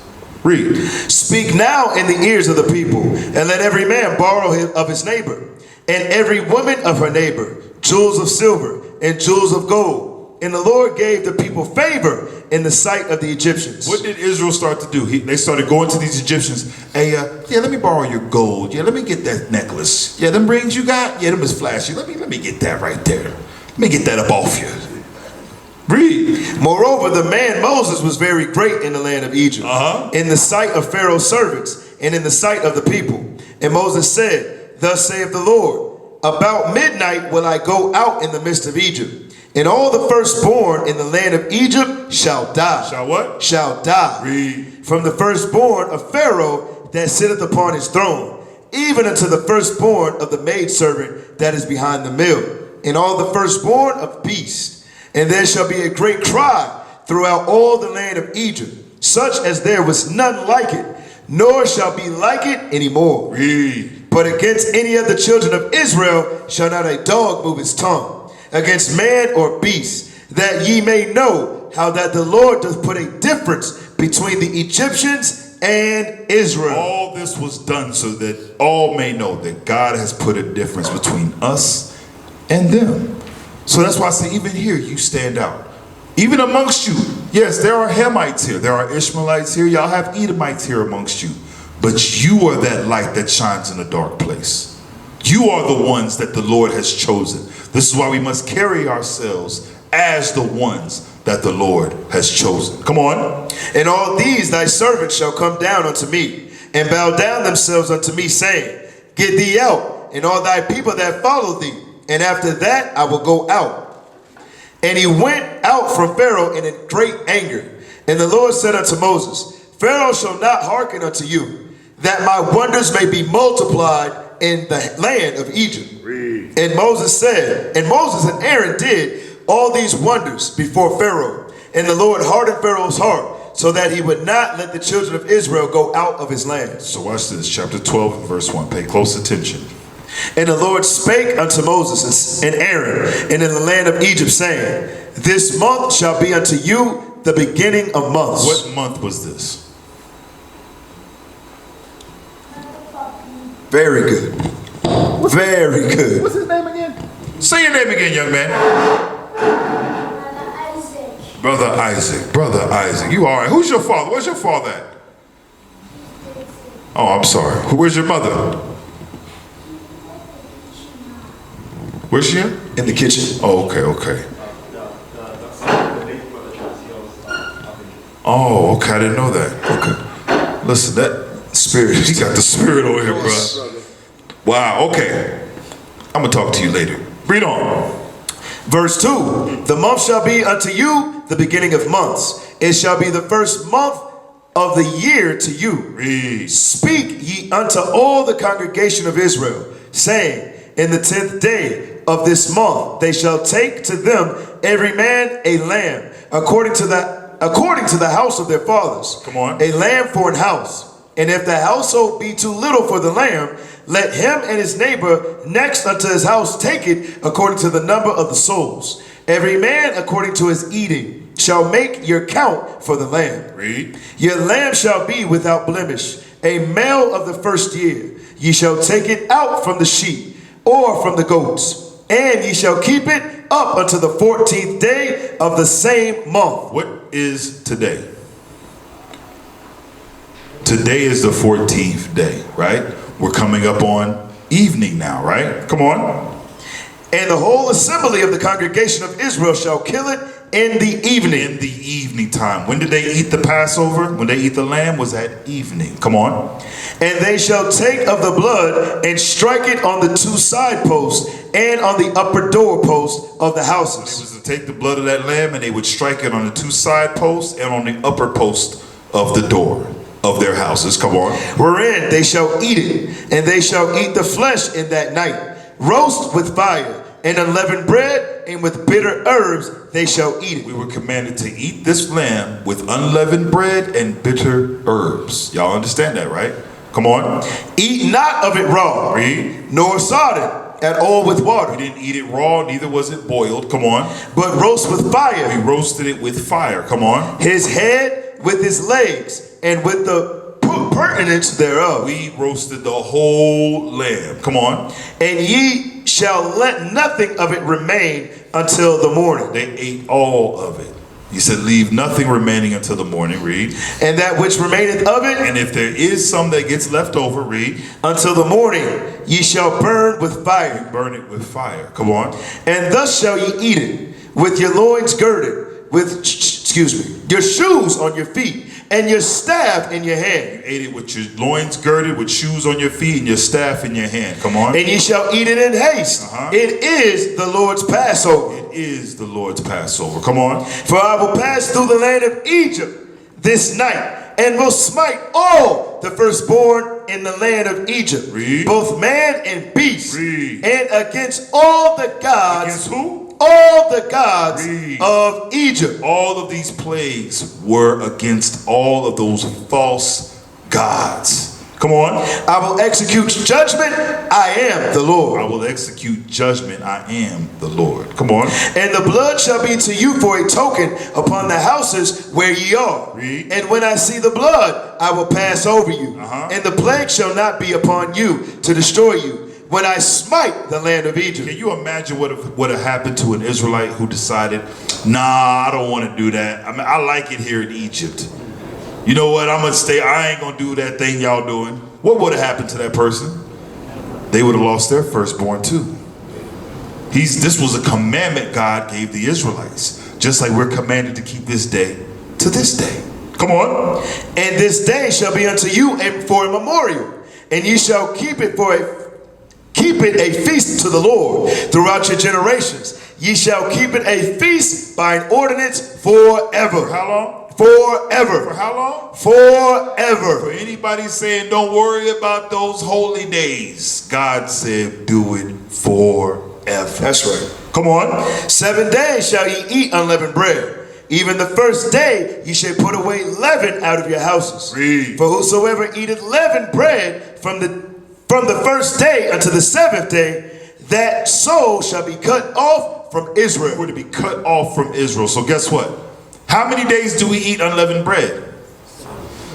Read. Speak now in the ears of the people, and let every man borrow of his neighbor, and every woman of her neighbor, jewels of silver and jewels of gold. And the Lord gave the people favor in the sight of the Egyptians. What did Israel start to do? They started going to these Egyptians. Hey, yeah, let me borrow your gold. Yeah, let me get that necklace. Yeah, them rings you got. Yeah, them is flashy. Let me get that right there. Let me get that up off you. Read. Moreover, the man Moses was very great in the land of Egypt, in the sight of Pharaoh's servants and in the sight of the people. And Moses said, Thus saith the Lord, about midnight will I go out in the midst of Egypt, and all the firstborn in the land of Egypt shall die. Shall what? Shall die. Read. From the firstborn of Pharaoh that sitteth upon his throne, even unto the firstborn of the maidservant that is behind the mill, and all the firstborn of beasts. And there shall be a great cry throughout all the land of Egypt, such as there was none like it, nor shall be like it any more. Read. But against any of the children of Israel shall not a dog move his tongue, against man or beast, that ye may know how that the Lord doth put a difference between the Egyptians and Israel. All this was done so that all may know that God has put a difference between us and them. So that's why I say, even here, you stand out. Even amongst you, yes, there are Hamites here, there are Ishmaelites here, y'all have Edomites here amongst you. But you are that light that shines in a dark place. You are the ones that the Lord has chosen. This is why we must carry ourselves as the ones that the Lord has chosen. Come on. And all these thy servants shall come down unto me, and bow down themselves unto me, saying, Get thee out, and all thy people that follow thee, and after that I will go out. And he went out from Pharaoh in a great anger. And the Lord said unto Moses, Pharaoh shall not hearken unto you, that my wonders may be multiplied in the land of Egypt. Read. And Moses and Aaron did all these wonders before Pharaoh. And the Lord hardened Pharaoh's heart, so that he would not let the children of Israel go out of his land. So watch this, chapter 12 and verse 1. Pay close attention. And the Lord spake unto Moses and Aaron, and in the land of Egypt, saying, This month shall be unto you the beginning of months. What month was this? Very good. Very good. What's his name again? Say your name again, young man. Isaac. Brother Isaac. Brother Isaac. You all right? Who's your father? Where's your father at? Oh, I'm sorry. Where's your mother? Where's she at? In the kitchen. Oh, okay, okay. Oh, okay. I didn't know that. Okay. Listen, that spirit, he got the spirit over here, bro. Wow, okay. I'm going to talk to you later. Read on. Verse 2, the month shall be unto you the beginning of months. It shall be the first month of the year to you. Read. Speak ye unto all the congregation of Israel, saying, In the 10th day of this month they shall take to them every man a lamb, according to the house of their fathers. Come on. A lamb for an house. And if the household be too little for the lamb, let him and his neighbor next unto his house take it according to the number of the souls. Every man according to his eating shall make your count for the lamb. Read. Your lamb shall be without blemish, a male of the first year. Ye shall take it out from the sheep or from the goats, and ye shall keep it up unto the 14th day of the same month. What is today? Today is the 14th day, right? We're coming up on evening now, right? Come on. And the whole assembly of the congregation of Israel shall kill it in the evening. In the evening time. When did they eat the Passover? When they eat the lamb was at evening. Come on. And they shall take of the blood and strike it on the two side posts and on the upper door posts of the It houses. was to take the blood of that lamb and they would strike it on the two side posts and on the upper post of the door of their houses. Come on. Wherein they shall eat it, and they shall eat the flesh in that night, roast with fire, and unleavened bread, and with bitter herbs they shall eat it. We were commanded to eat this lamb with unleavened bread and bitter herbs. Y'all understand that, right? Come on. Eat not of it raw, Read. nor sodden at all with We water, didn't eat it raw, neither was it boiled. Come on. but roast with We fire, roasted it with fire. Come on. his head with his legs, and with the pertinence thereof. We roasted the whole lamb. Come on. And ye shall let nothing of it remain until the morning. They ate all of it. He said, leave nothing remaining until the morning. Read. And that which remaineth of it And if there is some that gets left over, read. until the morning, ye shall burn with fire. Burn it with fire. Come on. And thus shall ye eat it, with your loins girded, with, your shoes on your feet, and your staff in your hand. You ate it with your loins girded, with shoes on your feet, and your staff in your hand. Come on. And ye shall eat it in haste. It is the Lord's Passover. It is the Lord's Passover. Come on. For I will pass through the land of Egypt this night, and will smite all the firstborn in the land of Egypt, Read. both man and beast, Read. and against all the gods. Against who? All the gods Read. of Egypt. All of these plagues were against all of those false gods. Come on. I will execute judgment. I am the Lord. I will execute judgment. I am the Lord. Come on. And the blood shall be to you for a token upon the houses where ye are. Read. And when I see the blood, I will pass over you. And the plague shall not be upon you to destroy you, when I smite the land of Egypt. Can you imagine what would have happened to an Israelite who decided, nah, I don't want to do that. I mean, I like it here in Egypt. You know what? I'm going to stay. I ain't going to do that thing y'all doing. What would have happened to that person? They would have lost their firstborn too. This was a commandment God gave the Israelites. Just like we're commanded to keep this day to this day. Come on. And this day shall be unto you for a memorial, and ye shall keep it a feast to the Lord throughout your generations. Ye shall keep it a feast by an ordinance forever. For how long? Forever. For how long? Forever. For anybody saying don't worry about those holy days, God said do it forever. That's right. Come on. 7 days shall ye eat unleavened bread. Even the first day ye shall put away leaven out of your houses. Read. For whosoever eateth leavened bread from the first day unto the 7th day, that soul shall be cut off from Israel. We're to be cut off from Israel. So guess what? How many days do we eat unleavened bread?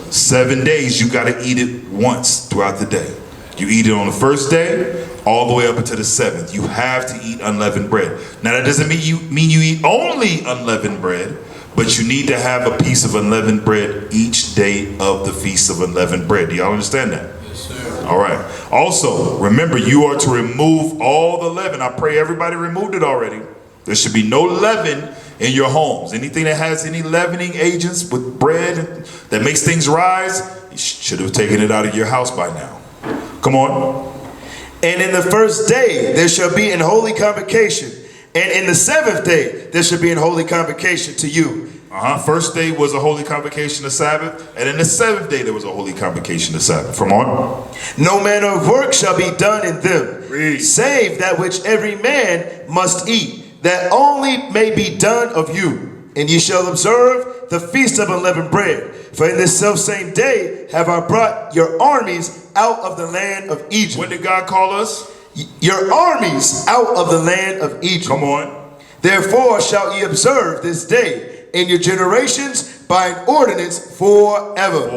7 days. You got to eat it once throughout the day. You eat it on the first day all the way up until the 7th. You have to eat unleavened bread. Now that doesn't mean you eat only unleavened bread, but you need to have a piece of unleavened bread each day of the Feast of Unleavened Bread. Do y'all understand that? Yes, sir. All right. Also, remember, you are to remove all the leaven. I pray everybody removed it already. There should be no leaven in your homes. Anything that has any leavening agents with bread that makes things rise, you should have taken it out of your house by now. Come on. And in the first day there shall be an holy convocation. And in the 7th day there shall be an holy convocation to you. First day was a holy convocation of Sabbath, and in the 7th day there was a holy convocation of Sabbath. Come on. No manner of work shall be done in them, Read. save that which every man must eat, that only may be done of you. And ye shall observe the feast of unleavened bread. For in this selfsame day have I brought your armies out of the land of Egypt. When did God call us? Your armies out of the land of Egypt. Come on. Therefore shall ye observe this day in your generations by an ordinance forever.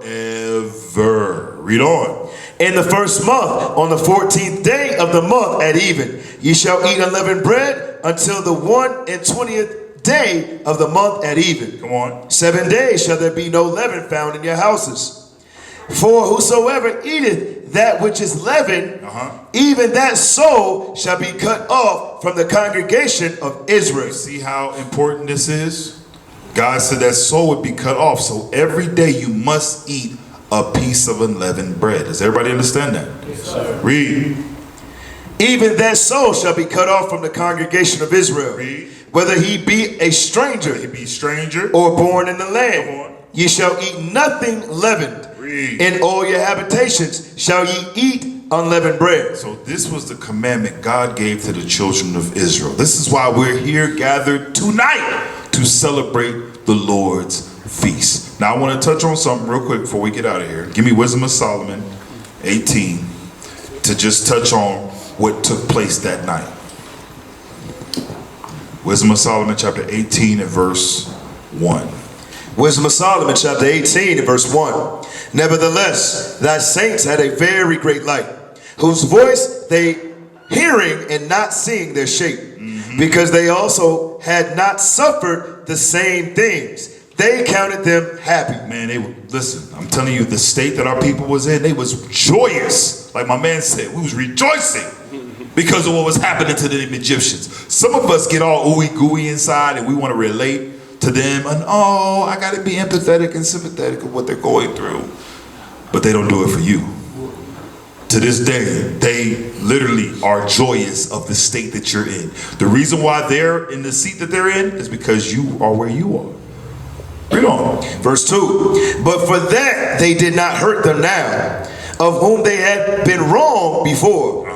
Forever. Read on. In the first month, on the 14th day of the month at even, ye shall eat unleavened bread until the 21st day of the month at even. Come on. 7 days shall there be no leaven found in your houses. For whosoever eateth that which is leavened, even that soul shall be cut off from the congregation of Israel. See how important this is? God said that soul would be cut off. So every day you must eat a piece of unleavened bread. Does everybody understand that? Yes, sir. Read. Even that soul shall be cut off from the congregation of Israel. Read. Whether he be a stranger, He be stranger. or born in the Come land, on. ye shall eat nothing leavened. Read. In all your habitations shall ye eat unleavened bread. So this was the commandment God gave to the children of Israel. This is why we're here gathered tonight to celebrate the Lord's feast. Now I want to touch on something real quick before we get out of here. Give me Wisdom of Solomon 18 to just touch on what took place that night. Wisdom of Solomon chapter 18 and verse 1. Wisdom of Solomon chapter 18 and verse 1. Nevertheless, thy saints had a very great light, whose voice they hearing and not seeing their shape, because they also had not suffered the same things. They counted them happy. Man, they were, listen, I'm telling you, the state that our people was in, they was joyous. Like my man said, we was rejoicing because of what was happening to the Egyptians. Some of us get all ooey gooey inside and we want to relate to them, and oh, I got to be empathetic and sympathetic of what they're going through. But they don't do it for you. To this day, they literally are joyous of the state that you're in. The reason why they're in the seat that they're in is because you are where you are. Read on. Verse 2. But for that they did not hurt them now, of whom they had been wrong before.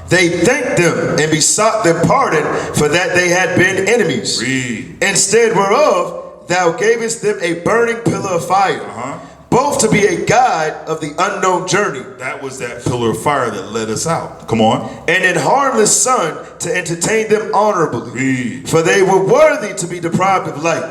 They thanked them and besought their pardon for that they had been enemies. Read. Instead whereof thou gavest them a burning pillar of fire, both to be a guide of the unknown journey. That was that pillar of fire that led us out. Come on. And in harmless sun to entertain them honorably. Read. For they were worthy to be deprived of light,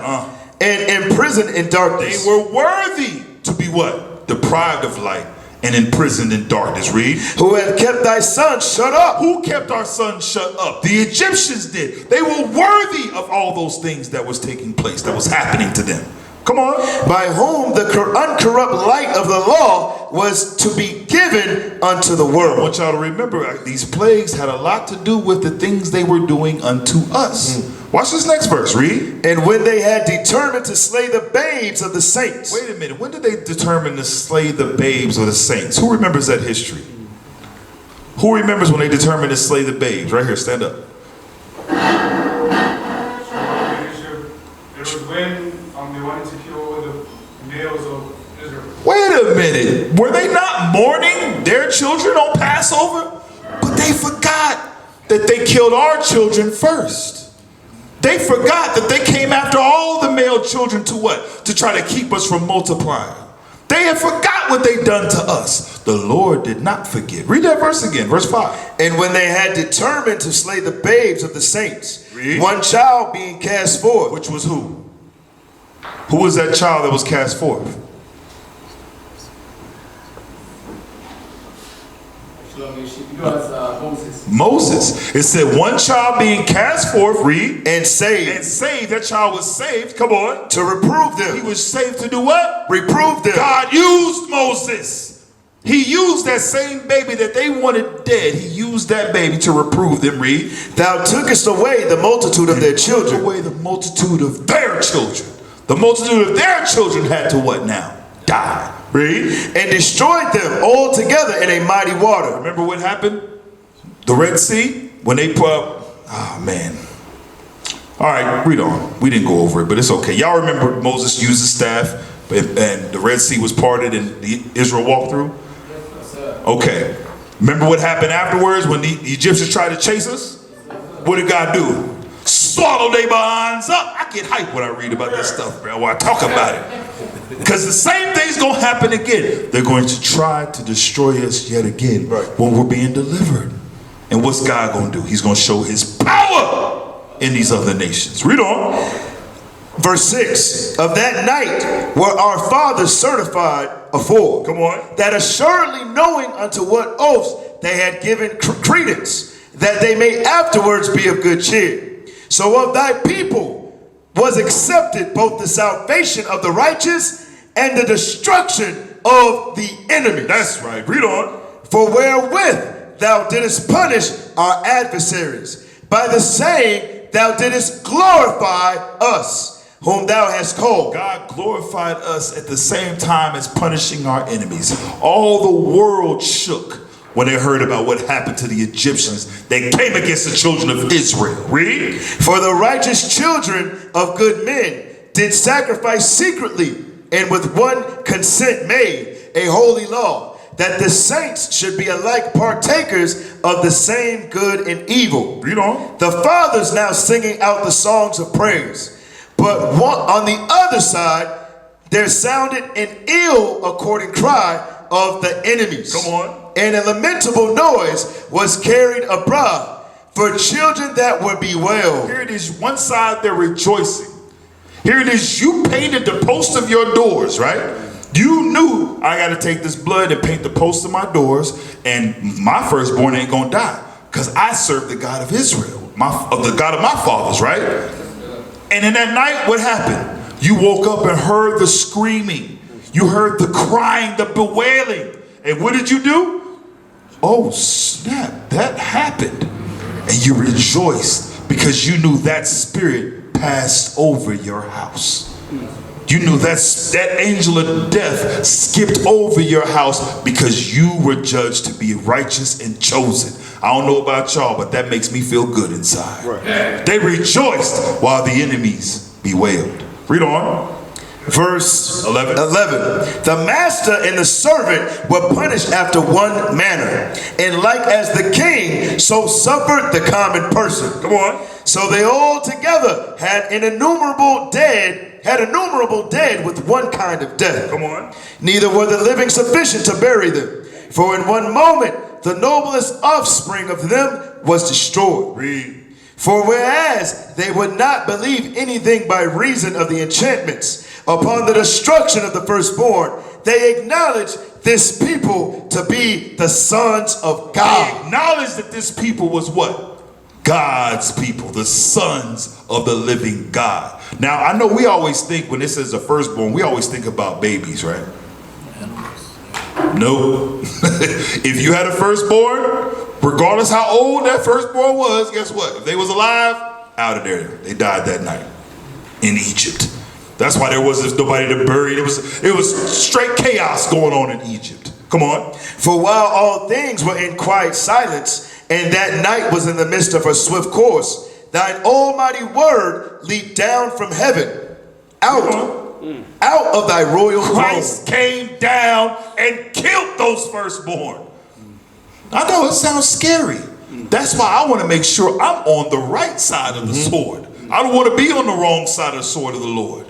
and imprisoned in darkness. They were worthy to be what? Deprived of light and imprisoned in darkness. Read. Who had kept thy son shut up. Who kept our son shut up? The Egyptians did. They were worthy of all those things that was taking place, that was happening to them. Come on. By whom the uncorrupt light of the law was to be given unto the I world. want y'all to remember, these plagues had a lot to do with the things they were doing unto us. Watch this next verse. Read. And when they had determined to slay the babes of the saints. Wait a minute. When did they determine to slay the babes of the saints? Who remembers that history? Who remembers when they determined to slay the babes? Right here, stand up. It was when they wanted to kill all the males of Israel. Wait a minute. Were they not mourning their children on Passover? But they forgot that they killed our children first. They forgot that they came after all the male children to what? To try to keep us from multiplying. They had forgot what they'd done to us. The Lord did not forget. Read that verse again, verse 5. And when they had determined to slay the babes of the saints, Read. one child being cast forth. Which was who? Who was that child that was cast forth? Moses. Moses. It said one child being cast forth, read, And saved. and saved. That child was saved. Come on. To reprove them. He was saved to do what? Reprove them. God used Moses. He used that same baby that they wanted dead. He used that baby to reprove them. Read. Thou tookest away the multitude of their Took children. away the multitude of their children. The multitude of their children had to what now? Die. Read. And destroyed them all together in a mighty water. Remember what happened? The Red Sea, when they put up, oh man. All right, read on. We didn't go over it, but it's okay. Y'all remember Moses used his staff and the Red Sea was parted and Israel walked through? Okay. Remember what happened afterwards when the Egyptians tried to chase us? What did God do? Swallow their behinds up. I get hyped when I read about this stuff, bro, when I talk about it. Because the same thing's going to happen again. They're going to try to destroy us yet again when we're being delivered. And what's God going to do? He's going to show his power in these other nations. Read on. Verse 6. Of that night were our fathers certified afore. Come on. That assuredly knowing unto what oaths they had given credence, that they may afterwards be of good cheer. So of thy people was accepted both the salvation of the righteous and the destruction of the enemy. That's right. Read on. For wherewith thou didst punish our adversaries, by the same thou didst glorify us, whom thou hast called. God glorified us at the same time as punishing our enemies. All the world shook when they heard about what happened to the Egyptians that came against the children of Israel. Read. For the righteous children of good men did sacrifice secretly, and with one consent made a holy law, that the saints should be alike partakers of the same good and evil. Read on. The fathers now singing out the songs of praise. But on the other side, there sounded an ill according cry of the enemies. Come on. And a lamentable noise was carried abroad for children that were bewailed. Here it is. One side they're rejoicing. Here it is. You painted the post of your doors, right? You knew I got to take this blood and paint the post of my doors, and my firstborn ain't gonna die because I serve the God of Israel, the God of my fathers, right? And in that night, what happened? You woke up and heard the screaming. You heard the crying, the bewailing. And what did you do? Oh, snap, that happened. And you rejoiced because you knew that spirit passed over your house. You knew that angel of death skipped over your house because you were judged to be righteous and chosen. I don't know about y'all, but that makes me feel good inside. Right. They rejoiced while the enemies bewailed. Read on. Verse 11. The master and the servant were punished after one manner, and like as the king, so suffered the common person. Come on. So they all together had innumerable dead with one kind of death. Come on. Neither were the living sufficient to bury them. For in one moment the noblest offspring of them was destroyed. Read. For whereas they would not believe anything by reason of the enchantments upon the destruction of the firstborn, they acknowledge this people to be the sons of God. They acknowledged that this people was what? God's people, the sons of the living God. Now, I know we always think, when it says the firstborn, we always think about babies, right? No. If you had a firstborn, regardless how old that firstborn was, guess what? If they was alive, out of there. They died that night in Egypt. That's why there wasn't nobody to bury. It was straight chaos going on in Egypt. Come on. For while all things were in quiet silence, and that night was in the midst of a swift course, thine almighty word leaped down from heaven, out of thy royal throne. Christ came down and killed those firstborn. I know it sounds scary. That's why I want to make sure I'm on the right side of the sword. I don't want to be on the wrong side of the sword of the Lord.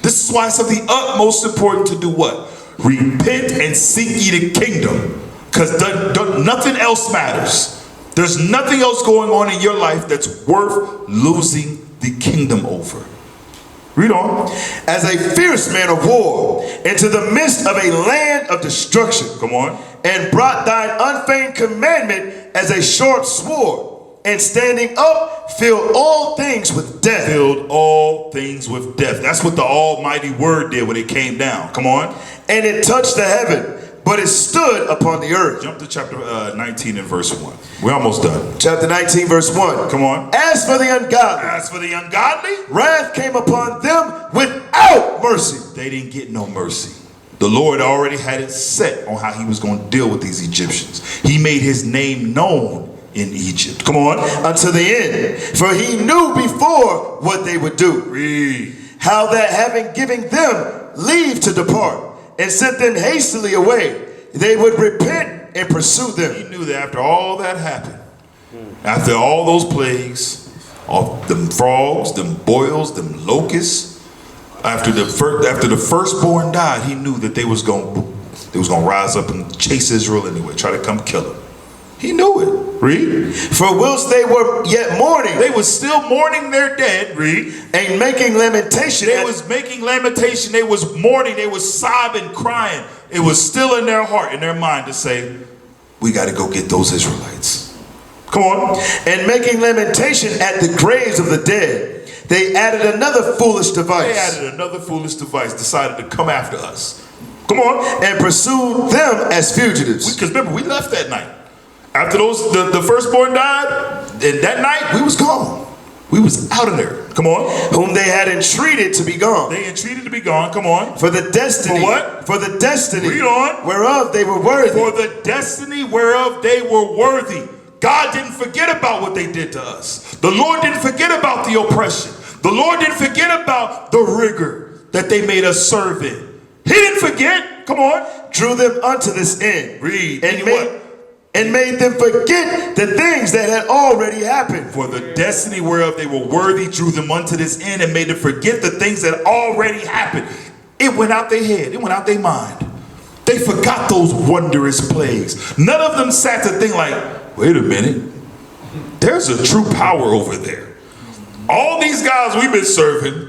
This is why it's of the utmost important to do what? Repent and seek ye the kingdom. Because nothing else matters. There's nothing else going on in your life that's worth losing the kingdom over. Read on. As a fierce man of war into the midst of a land of destruction. Come on. And brought thine unfeigned commandment as a sharp sword. And standing up, filled all things with death. Filled all things with death. That's what the almighty word did when it came down. Come on. And it touched the heaven, but it stood upon the earth. Jump to chapter 19 and verse 1. We're almost done. Chapter 19, verse 1. Come on. As for the ungodly, wrath came upon them without mercy. They didn't get no mercy. The Lord already had it set on how he was going to deal with these Egyptians. He made his name known in Egypt. Come on. Unto the end. For he knew before what they would do. Read. How that having given them leave to depart, and sent them hastily away, they would repent and pursue them. He knew that after all that happened, after all those plagues, all them frogs, them boils, them locusts, after the firstborn died, he knew that they was going to rise up and chase Israel anyway, try to come kill him. He knew it. Read. For whilst they were yet mourning, they was still mourning their dead. Read. And making lamentation. They was making lamentation. They was mourning. They was sobbing, crying. It was still in their heart, in their mind to say, we got to go get those Israelites. Come on. And making lamentation at the graves of the dead, they added another foolish device. Decided to come after us. Come on. And pursue them as fugitives. Because remember, we left that night. After the firstborn died, and that night we was gone. We was out of there. Come on. Whom they had entreated to be gone. They entreated to be gone. Come on. For the destiny. For what? For the destiny. Read on. Whereof they were worthy. For the destiny whereof they were worthy. God didn't forget about what they did to us. The Lord didn't forget about the oppression. The Lord didn't forget about the rigor that they made us serve in. He didn't forget. Come on. Drew them unto this end. Read. And made them forget the things that had already happened. For the destiny whereof they were worthy drew them unto this end and made them forget the things that already happened. It went out their head. It went out their mind. They forgot those wondrous plagues. None of them sat to think like, wait a minute. There's a true power over there. All these guys we've been serving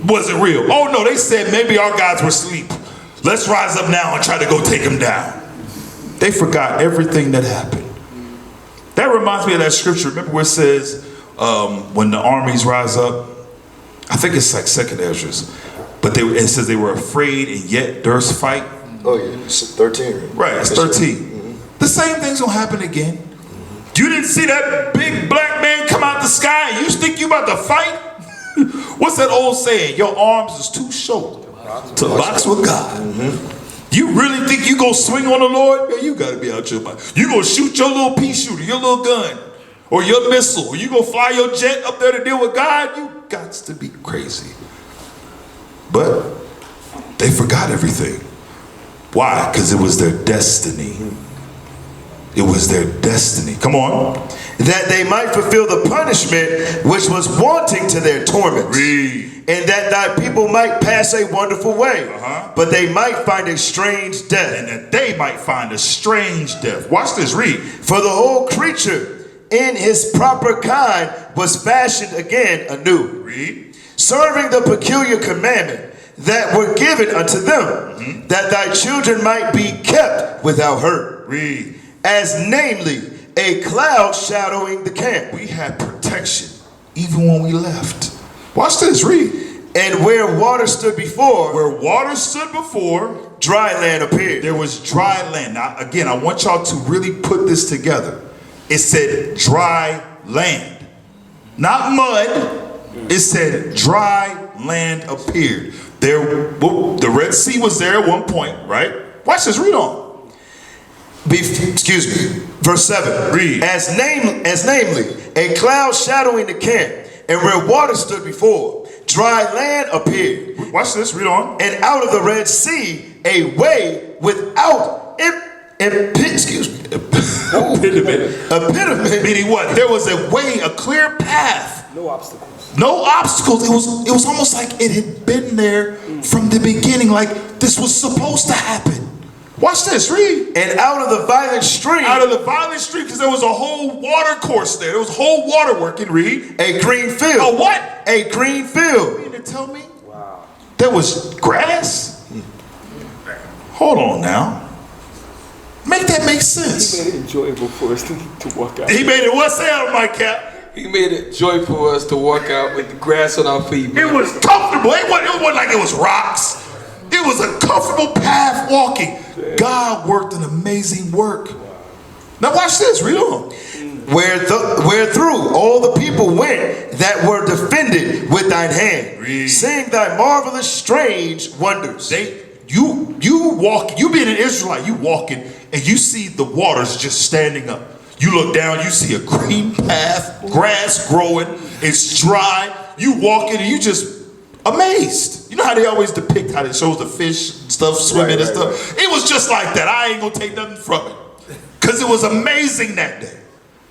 wasn't real. Oh no, they said maybe our gods were asleep. Let's rise up now and try to go take them down. They forgot everything that happened. That reminds me of that scripture. Remember where it says, when the armies rise up, I think it's like 2nd Ezra, but it says they were afraid and yet durst fight. Oh yeah, it's 13. Right, it's 13. The same thing's gonna happen again. You didn't see that big black man come out the sky and you think you you about to fight? What's that old saying? Your arms is too short to box with God. You really think you gonna swing on the Lord? Man, you gotta be out your mind. You gonna shoot your little pea shooter, your little gun, or your missile, or you gonna fly your jet up there to deal with God? You got to be crazy. But they forgot everything. Why? Because it was their destiny. It was their destiny. Come on. That they might fulfill the punishment which was wanting to their torments. Read. And that thy people might pass a wonderful way, but they might find a strange death. And that they might find a strange death. Watch this, read. For the whole creature in his proper kind was fashioned again anew. Read. Serving the peculiar commandment that were given unto them, that thy children might be kept without hurt. Read. As namely, a cloud shadowing the camp. We had protection even when we left. Watch this, read. And where water stood before, Where water stood before, dry land appeared. there was dry land. Now, again, I want y'all to really put this together. It said dry land, not mud. It said dry land appeared. The Red Sea was there at one point, right? Watch this, read on. Verse 7. Read. As namely, a cloud shadowing the camp, and where water stood before, dry land appeared. Watch this, read on. And out of the Red Sea, a way without impediment. Meaning what? There was a way, a clear path. No obstacles. No obstacles. It was almost like it had been there from the beginning, like this was supposed to happen. Watch this, read. And out of the violent stream, because there was a whole water course there. There was whole water working, read. a green field. A what? A green field. You mean to tell me? Wow. There was grass? Hold on now. Make that make sense. He made it enjoyable for us to walk out. He made it, what's that on my cap? He made it joyful for us to walk out with the grass on our feet. It was comfortable. It wasn't like it was rocks. It was a comfortable path walking. God worked an amazing work. Now watch this, read on. Where through all the people went that were defended with thine hand, Read. seeing thy marvelous strange wonders. You being an Israelite, you walking and you see the waters just standing up. You look down, you see a green path, grass growing, it's dry. You walking and you just amazed. You know how they always depict how it shows the fish and stuff swimming and stuff? It was just like that. I ain't gonna take nothing from it. Because it was amazing that day.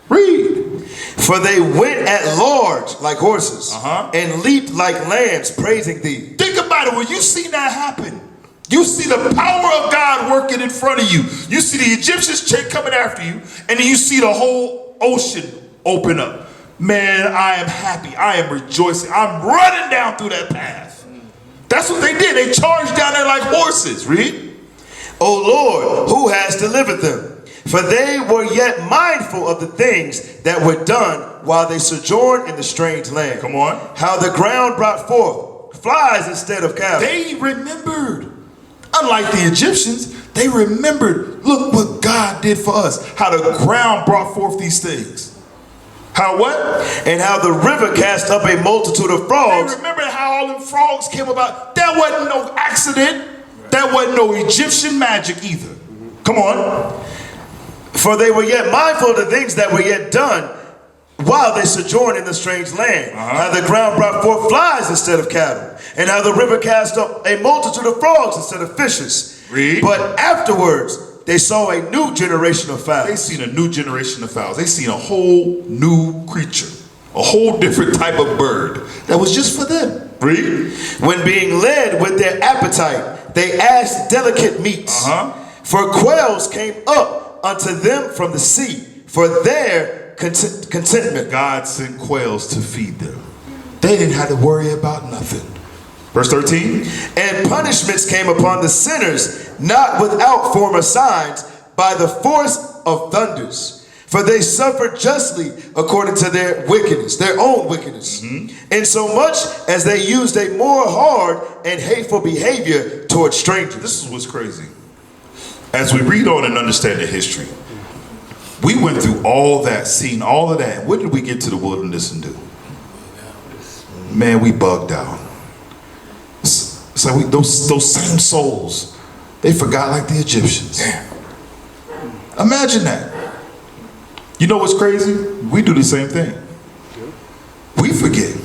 Read. For they went at large like horses, and leaped like lambs, praising thee. Think about it. When you see that happen, you see the power of God working in front of you. You see the Egyptians coming after you, and then you see the whole ocean open up. Man, I am happy. I am rejoicing. I'm running down through that path. That's what they did. They charged down there like horses. Read. O Lord, who has delivered them? For they were yet mindful of the things that were done while they sojourned in the strange land. Come on. How the ground brought forth flies instead of cattle. They remembered. Unlike the Egyptians, they remembered, look what God did for us. How the ground brought forth these things. How what? And how the river cast up a multitude of frogs. They remember how all them frogs came about. That wasn't no accident. That wasn't no Egyptian magic either. Come on. For they were yet mindful of the things that were yet done while they sojourned in the strange land. How the ground brought forth flies instead of cattle. And how the river cast up a multitude of frogs instead of fishes. Read. But afterwards they saw a new generation of fowls. They seen a new generation of fowls. They seen a whole new creature. A whole different type of bird that was just for them. Read. When being led with their appetite, they asked delicate meats. For quails came up unto them from the sea, for their contentment. God sent quails to feed them. They didn't have to worry about nothing. Verse 13. And punishments came upon the sinners, not without former signs, by the force of thunders. For they suffered justly according to their wickedness, their own wickedness. And so much as they used a more hard and hateful behavior toward strangers. This is what's crazy. As we read on and understand the history, we went through all that, seen all of that. And what did we get to the wilderness and do? man, we bugged out. It's like those same souls, they forgot like the Egyptians. Imagine that. You know what's crazy? We do the same thing. We forget.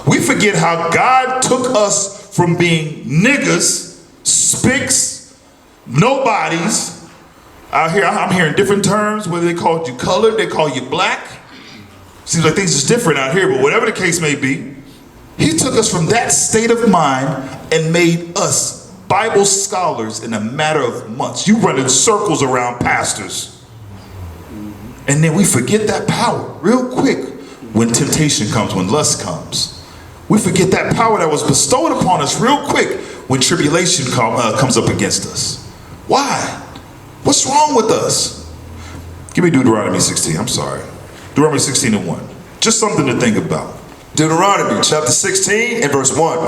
We forget how God took us from being niggas, spicks, nobodies. Out here, I'm hearing different terms, whether they called you colored, they call you black. Seems like things is different out here, but whatever the case may be, he took us from that state of mind and made us Bible scholars in a matter of months. You run in circles around pastors. And then we forget that power real quick when temptation comes, when lust comes. We forget that power that was bestowed upon us real quick when tribulation comes up against us. Why? What's wrong with us? Give me Deuteronomy 16, I'm sorry. Deuteronomy 16:1. Just something to think about. Deuteronomy chapter 16 and verse 1.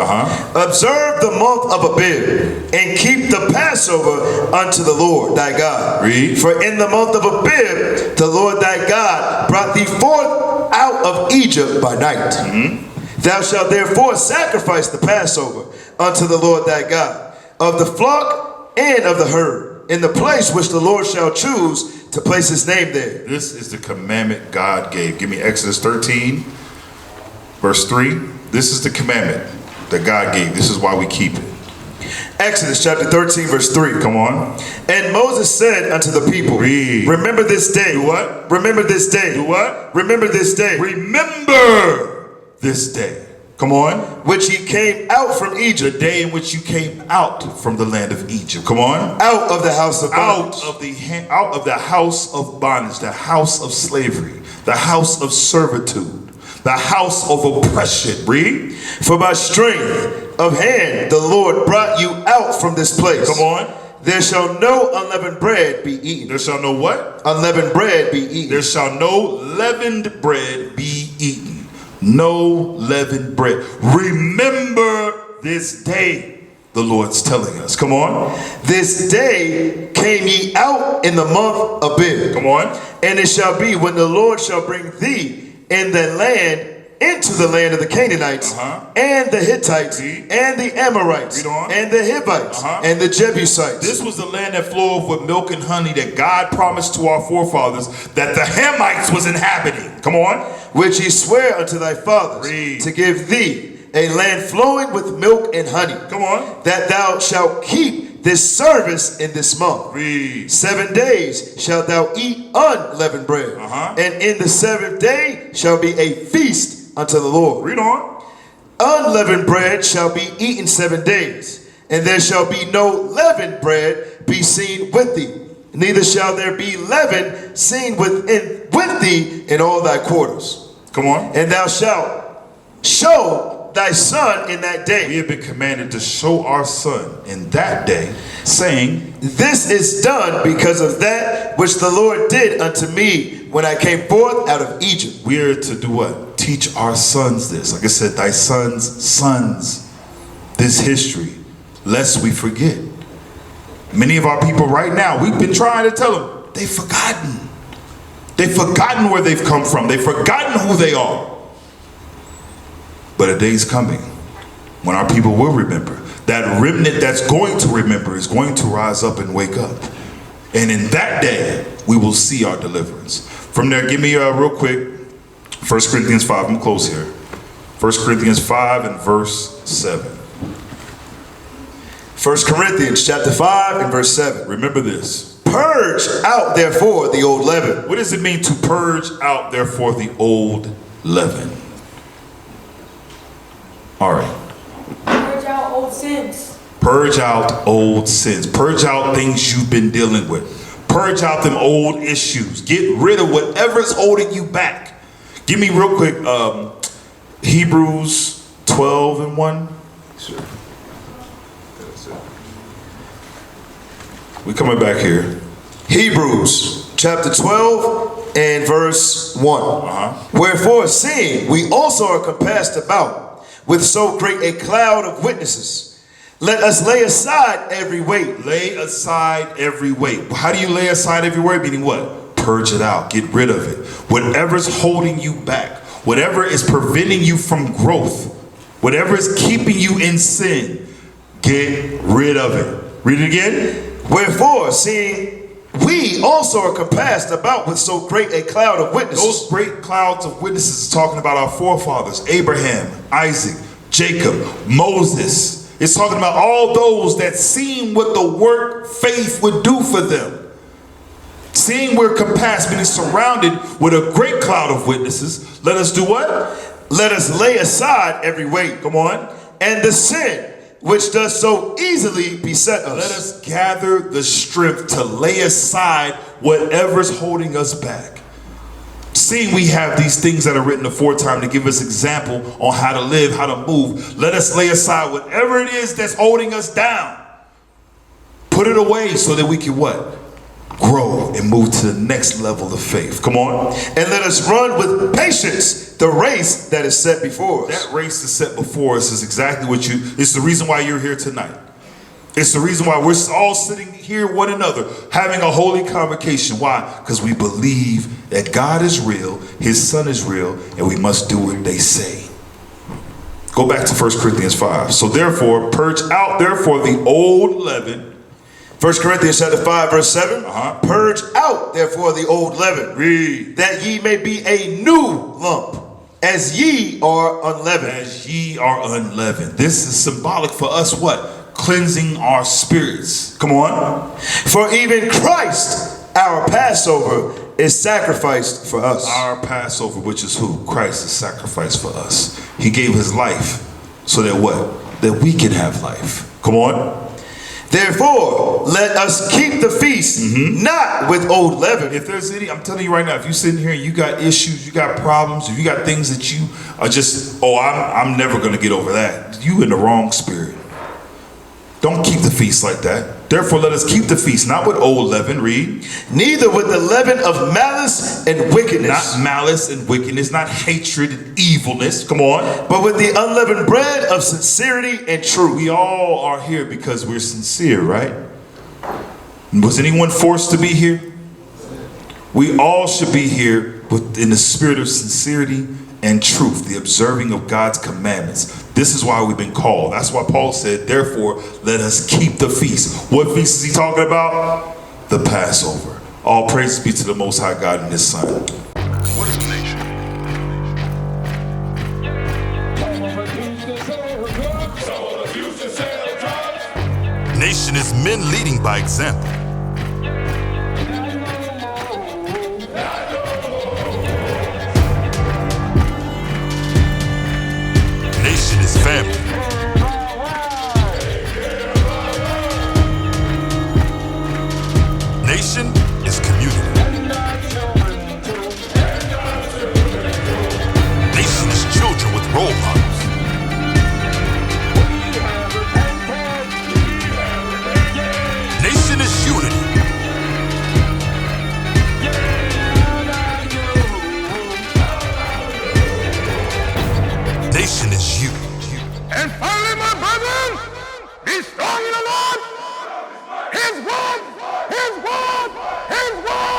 Observe the month of Abib and keep the Passover unto the Lord thy God. Read. For in the month of Abib the Lord thy God brought thee forth out of Egypt by night. Thou shalt therefore sacrifice the Passover unto the Lord thy God of the flock and of the herd in the place which the Lord shall choose to place his name there. This is the commandment God gave. Give me Exodus 13. Verse 3, this is the commandment that God gave. This is why we keep it. Exodus chapter 13, verse 3. Come on. And Moses said unto the people, Read. Remember this day. Do what? Remember this day. Do what? Remember this day. Remember this day. Come on. Which he came out from Egypt. The day in which you came out from the land of Egypt. Come on. Out of the house of bondage. Out of the house of bondage, the house of slavery, the house of servitude. The house of oppression. Read. For by strength of hand the Lord brought you out from this place. Come on. There shall no unleavened bread be eaten. There shall no what? Unleavened bread be eaten. There shall no leavened bread be eaten. No leavened bread. Remember this day, the Lord's telling us. Come on. This day came ye out in the month of Abib. Come on. And it shall be when the Lord shall bring thee in the land into the land of the Canaanites and the Hittites and the Amorites and the Hivites and the Jebusites. This was the land that flowed with milk and honey that God promised to our forefathers that the Hamites was inhabiting. Come on. Which he sware unto thy fathers to give thee a land flowing with milk and honey. Come on. That thou shalt keep this service in this month. 7 days shalt thou eat unleavened bread. And in the 7th day shall be a feast unto the Lord. Read on. Unleavened bread shall be eaten 7 days, and there shall be no leavened bread be seen with thee. Neither shall there be leaven seen with thee in all thy quarters. Come on. And thou shalt show thy son in that day. We have been commanded to show our son in that day, saying, This is done because of that which the Lord did unto me when I came forth out of Egypt. We are to do what? Teach our sons this. Like I said, thy sons, this history, lest we forget. Many of our people right now, we've been trying to tell them, they've forgotten. They've forgotten where they've come from. They've forgotten who they are. But a day's coming when our people will remember. That remnant that's going to remember is going to rise up and wake up. And in that day, we will see our deliverance. From there, give me real quick, 1 Corinthians 5, I'm close here. 1 Corinthians 5 and verse 7. 1 Corinthians chapter 5 and verse 7. Remember this. Purge out therefore the old leaven. What does it mean to purge out therefore the old leaven? All right. Purge out old sins. Purge out old sins. Purge out things you've been dealing with. Purge out them old issues. Get rid of whatever's holding you back. Give me real quick Hebrews 12 and 1. Sure. We coming back here. Hebrews chapter 12 and verse 1. Wherefore, seeing we also are compassed about with so great a cloud of witnesses, let us lay aside every weight. Lay aside every weight. How do you lay aside every weight? Meaning what? Purge it out. Get rid of it. Whatever's holding you back, whatever is preventing you from growth, Whatever is keeping you in sin, get rid of it. Read it again. Wherefore, seeing we also are compassed about with so great a cloud of witnesses. Those great clouds of witnesses is talking about our forefathers, Abraham, Isaac, Jacob, Moses. It's talking about all those that seen what the work faith would do for them. Seeing we're compassed, meaning surrounded with a great cloud of witnesses, let us do what? Let us lay aside every weight. Come on. And the sin which does so easily beset us. Let us gather the strength to lay aside whatever's holding us back. Seeing we have these things that are written aforetime to give us example on how to live, how to move, let us lay aside whatever it is that's holding us down. Put it away so that we can what? Grow and move to the next level of faith. Come on. And let us run with patience the race that is set before us. That race is set before us is exactly what it's the reason why you're here tonight. It's the reason why we're all sitting here one another having a holy convocation. Why? Because we believe that God is real, his son is real, and we must do what they say. Go back to 1 Corinthians 5. So therefore, purge out therefore the old leaven. 1 Corinthians chapter 5 verse 7. Purge out therefore the old leaven. Read. That ye may be a new lump, as ye are unleavened. As ye are unleavened. This is symbolic for us what? Cleansing our spirits. Come on. For even Christ, our Passover, is sacrificed for us. Our Passover, which is who? Christ is sacrificed for us. He gave his life so that what? That we can have life. Come on. Therefore, let us keep the feast, not with old leaven. If there's any, I'm telling you right now, if you're sitting here and you got issues, you got problems, if you got things that you are just, I'm never going to get over that. You in the wrong spirit. Don't keep the feast like that. Therefore, let us keep the feast, not with old leaven, read. Neither with the leaven of malice and wickedness. Not malice and wickedness, not hatred and evilness. Come on. But with the unleavened bread of sincerity and truth. We all are here because we're sincere, right? Was anyone forced to be here? We all should be here in the spirit of sincerity and truth, the observing of God's commandments. This is why we've been called. That's why Paul said, therefore, let us keep the feast. What feast is he talking about? The Passover. All praise be to the Most High God and his Son. What is a nation? Nation is men leading by example. Nation is family. Nation is community. Nation is children with role models. Nation is unity. Nation is you. And finally, my brethren, be strong in the Lord. His word, his word, his word.